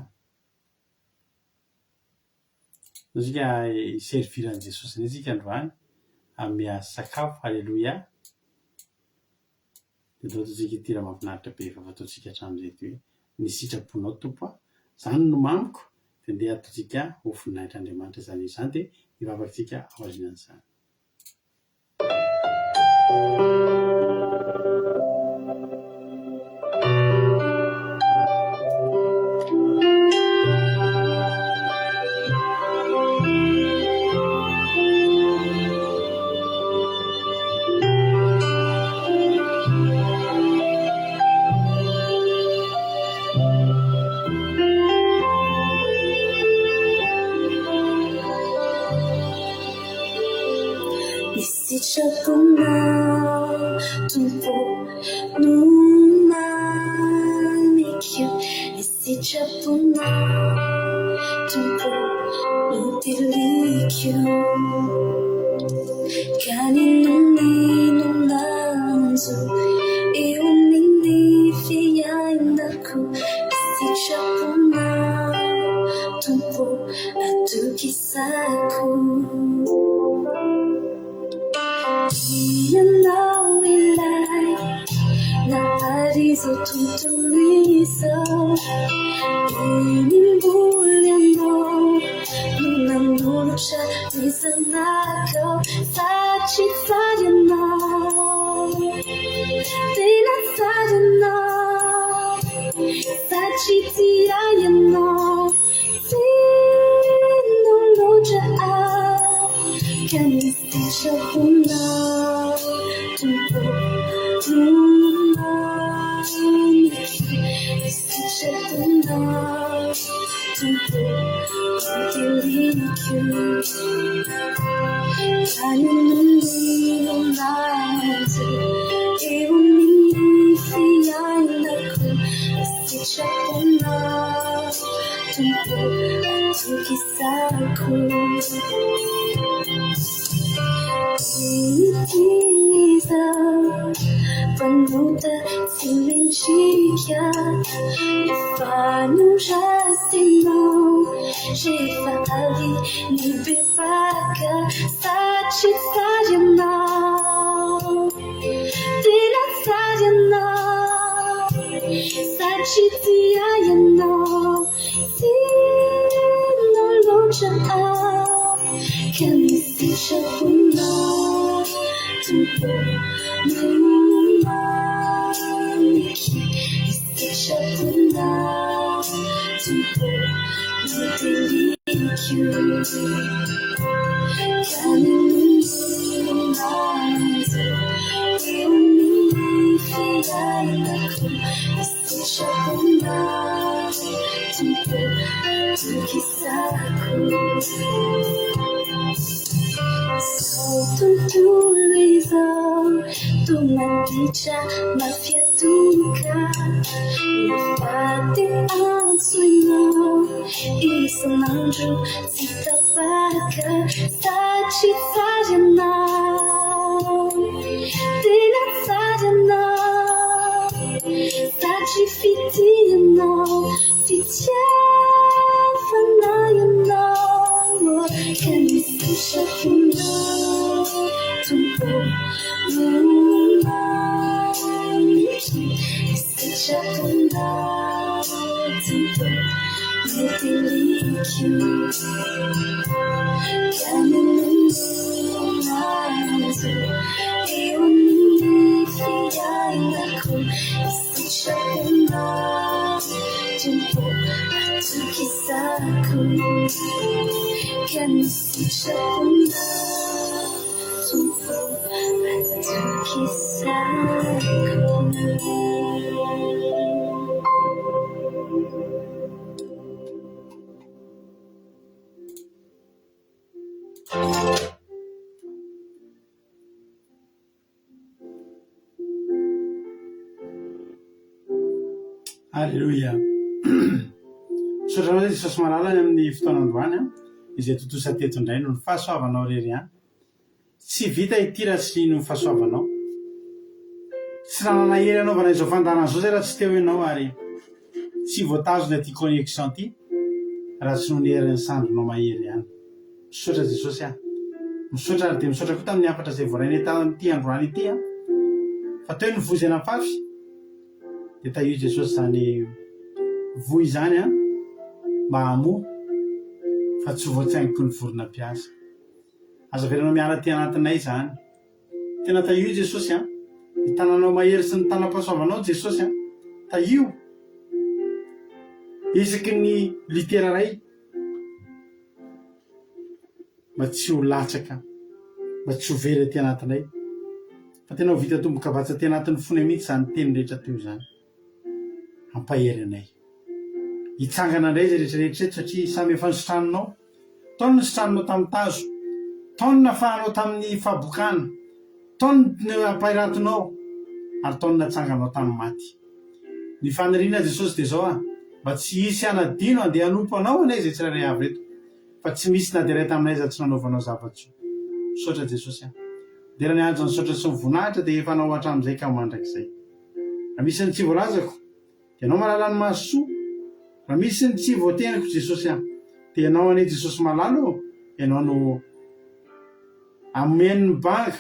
Muzika serviran'i Jesosy ny tsika androany amin'ny sakafo. Alleluia. Dia dao tsika ity raha mahafinaritra be efa fataontsika hatramin'izay ty hoe ny sitraponao tompo zany no mamiko dia andeha ataontsika ho voninahitran'Andriamanitra izany dia hivavakantsika aorianan'izany. Sitraponao tompo numamikyo sitraponao tompo nutilikyo kaninonino lanzo eo amin'ny fiainako sitraponao tompo atokisako. Ianao ilay naharizo tutulizo inimboly anao no nanolotra ny zanako satria fary anao tena fary anao satria tiay anao finolotra ka ny sitraponao tompo numamiko sitraponao atukisako itiza panuta silencia ifanurasinao jefali libebaka sachisayanao tirasayanao sachitiayanao sinolochaa Kamisishapuna Tumpo Numaniki Isishapuna Tumpo Nudelikyu Kaninunazo Eunifiyainaku Isishapuna Tumpo Nukisaku Tutuliza Tumandicha Mafiatuka Nafate Ansuino Isanandro Sitapaka Sachi Sajana Dina Sajana Sachi Fitiana Fitia Fanayana Kamisishapuna Tumpo Numaniki Isishapuna Tumpo Nudelikyu Kaninunazo Eunifiyainaku Isishapuna Tumpo Atukisaku Kamisishapuna Tumpo Alléluia. Sotra Jesosy malalany amin'ny fotoanandroany izay totosa teto indray no ny fahasoavanao rery any. Tsy vita itira sy no fahasoavanao. Tsy raha nanahery anaovana izao fandarana izao zay raha tsy teo ianao ary tsy voatazona ty connexion ty raha tsy nony herin'ny sandronao mahery any. Misaotra Jesosy a. Misaotra ary dia misaotra koa tamin'ny afatra izay voarainy tamin'ity androany ity a. Fa teo ny vozana fafy dia tahio Jesosy zany voy zany a mba hamoa fa tsy voatsaingiko ny vorona-piasa. Aza velanao miala ty anatinay zany. Tena tahio Jesosy a. Ny tananao mahery sy ny tanam-pahasoavanao Jesosy a. Tahio. Isaky ny litera ray mba tsy ho latsaka, mba tsy ho very ty anatinay. Fa tena ho vita tomboka-batsa ty anatin'ny fony mihitsy zany teny rehetra teo zany. Ampahery anay. Hitsangana indray zay rehetrarehetra satria samy efa nisotranonao. Taony ny sotranonao tamin'ny tazo. Taony nafahanao tamin'ny fabokana. Taony ny ampahiratonao. Ary taony natsanganao tamin'ny maty. Ny faniriana Jesosy dia zao a. Mba tsy hisy anadino andeha hanompo anao anay zay tsirairay avy reto. Fa tsy misy na dia ray taminay za tsy nanaovanao zava-tso. Misaotra Jesosy a. Dera ny andro ny saotra sy ny voninahitra dia efa nao hatramin'izay ka mandrakizay. Raha misy ny tsy voalazako dia anao malala ny masosoa. Raha misy ny tsy voatenako Jesosy a dia ianao anay Jesosy malalo, ianao no ameno ny banga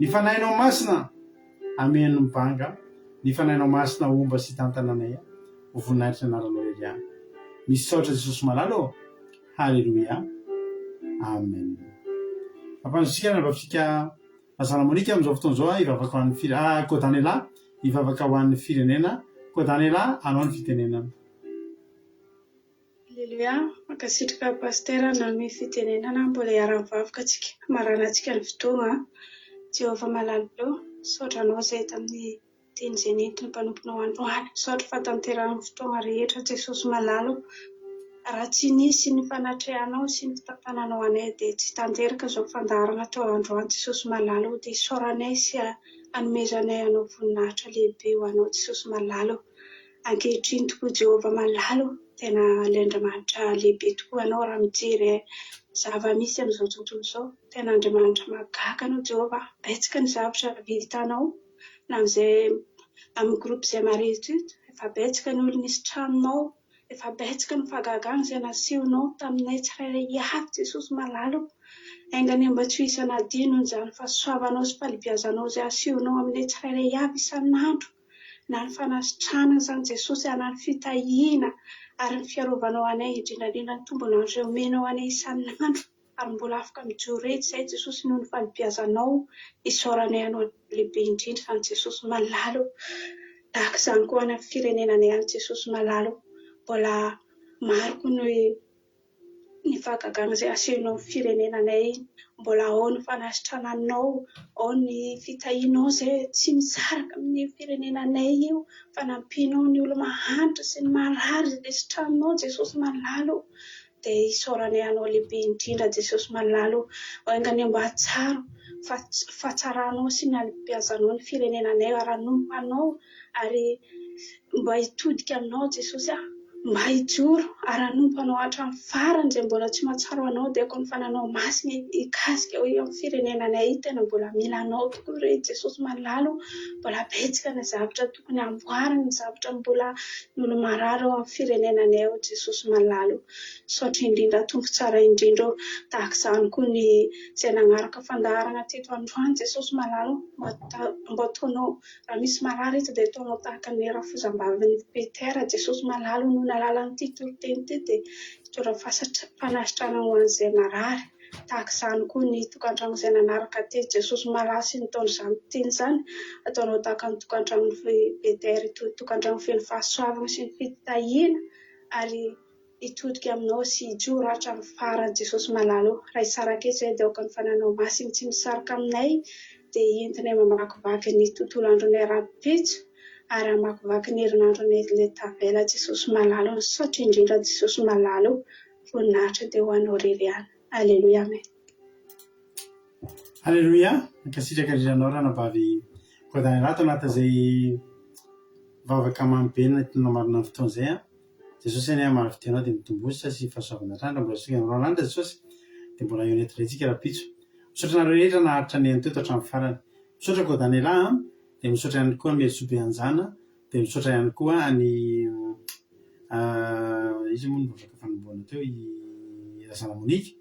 ny fanahinao masina, ameno ny banga ny fanahinao masina omba sy tantananay ho voninahitra ny anaranao ery any. Misaotra Jesosy malalo. Halleluia. Amen. Ampanjosika na vavitsika Azana Monika amin'izao fotoana izao ivavaka ho an'ny Kodanela, ivavaka ho an'ny firenena. Kodanela, anao ny fitenenana. Alleluia. Makasitrika pastera na ny fitenenana mbola hiara-mivavaka antsika, marana antsika ny fotoana. Jehovah malalo, saotra anao izay tamin'ny teny izay nentina mpanomponao androany. Saotra fa tanterahany fotoana rehetra Jesosy malalo. Raha tsy nisy ny fanatrehanao sy ny fitatananao anay dia tsy tanteraka izao fandarana teo androany Jesosy malalo dia isaoranay sy hanomezanay anao voninahitra lehibe ho anao Jesosy malalo. ankehitriny tokoa Jehova malalo, tena Andriamanitra lehibe tokoa anao raha mijery zava-misy amin'izao tontolo izao. Tena Andriamanitra mahagaga anao Jehova, betsaka ny zavatra vitanao na amin'izay amin'ny groupe izay marehetra eto, efa betsaka ny olo nisy tranonao, efa betsaka ny fahagagana izay nasehonao taminay tsirairay avy Jesosy malalo. Aingany mba tsy ho isan'adino izany fahasoavanao sy fahalebiazanao izay asehonao aminay tsirairay avy isan'andro, na ny fanasitrahana izany Jesosy, na ny fitahiana ary ny fiarovanao anay, indrindrandrindra ny tombonandro izay omenao anay isan'andro, ary mbola afaka mijoro eto izay Jesosy noho ny fahalebiazanao isaoranay anao lehibe indrindra izany Jesosy malalo. Tahaka izany koa any amin'ny firenenanay any Jesosy malalo, mbola maro koa ny fahagagana izay asehonao amin'ny firenenanay, mbola ao ny fanasitrananao, ao ny fitahianao izay tsy misaraka amin'ny firenenanay io, fanampianao ny olo mahantra sy ny marary izay lesitranonao Jesosy malalo, dia isaoranay anao lehibe indrindra Jesosy malalo. Aingany mba hatsaro fahatsaranao sy ny alebiazanao ny firenenanay, aranompo anao ary mba hitodika aminao Jesosy, mba hijoro aranompo anao hatramin'ny farany izay mbola tsy mahatsaro anao, dia ako ny fananao masina hikasika hoe amin'ny firenenanay tena mbola mila anao tokoa re Jesosy malalo. Mbola betsaka ny zavatra tokony amboarina, ny zavatra mbola ny olo marary ao amin'ny firenenanay ao Jesosy malalo. Saotra indrindra tompo tsara indrindra, tahaka izany koa ny izay nanaraka fandaharana teto androany Jesosy malalo, mba ataonao raha misy marary eto dia ataonao tahaka ny rafozam-bavin'ny Petera Jesosy malalo, noho ny alalan'ity toriteny ity dia hitora fanasitrana ho an'izay marary. Tahaka izany koa ny tokantrano izay nanaraka teto Jesosy malalo sy ny taona izany teny izany, ataonao tahaka ny tokantranon'ny Petera, tokantranony feno fahasoavana sy ny fitahiana, ary hitodika aminao sy hijoro hatramin'ny farany Jesosy malalo. Raha hisaraka eto izay dia aoka ny fananao masina tsy misaraka aminay, dia entinay mamakivaky ny tontolo andronay rahampitso, ary hamakivaky ny herinandronay ilay tavela Jesosy malalo. Saotra indrindra Jesosy malalo, voninahitra dia ho anao irery ihany. Aleluia, amen. Aleluia, ankasitraka indrindranao ranavavy Kodanilato anatin'izay vavaka mamibenina namarina ny fotoana izay. Jesosy any maro fitenao dia mitombosa sy fahasoavana trandra, mbola soka amin'irao landra Jesosy, dia mbola eo netintsika rahampitso. Misaotra nareo rehetra naharitra ny anteto hatramin'ny farany. Misaotra Kodanila, dia misaotra ihany koa Mesobe Anjana, dia misaotra ihany koa ny izy moa ny vavaka fanomboana teo i Razana Monika.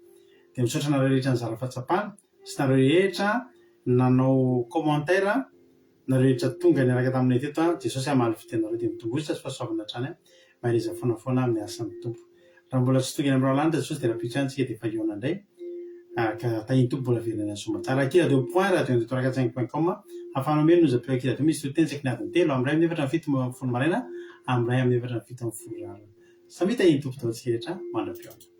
Dia misaotra nareo rehetra ny Zara Fahatsapana sy nareo rehetra nanao commentaire, nareo rehetra tonga niaraka taminay teto. Jesosy hamaly fitenareo dia mitombosa sy fahasoavana hatrany, mahireza foanafoana amin'ny asan'ny tompo. Raha mbola tsy tonga amin'irao lanitra Jesosy dia rahampitso ihany tsika dia efa eo anandray, ka tahiny tompo mbola verenana somatsara. Akila deux point radio ndetorakat 5.com, hafanao melo nos appelé akila deux misy toteny tsaky ny adiny telo, amin'ny ray amin'ny efatra ny fito amin'ny folo maraina, amin'ny ray amin'ny efatra ny fito amin'ny folo rano. Samy tahiny tompo tao antsika rehetra mandra-peo.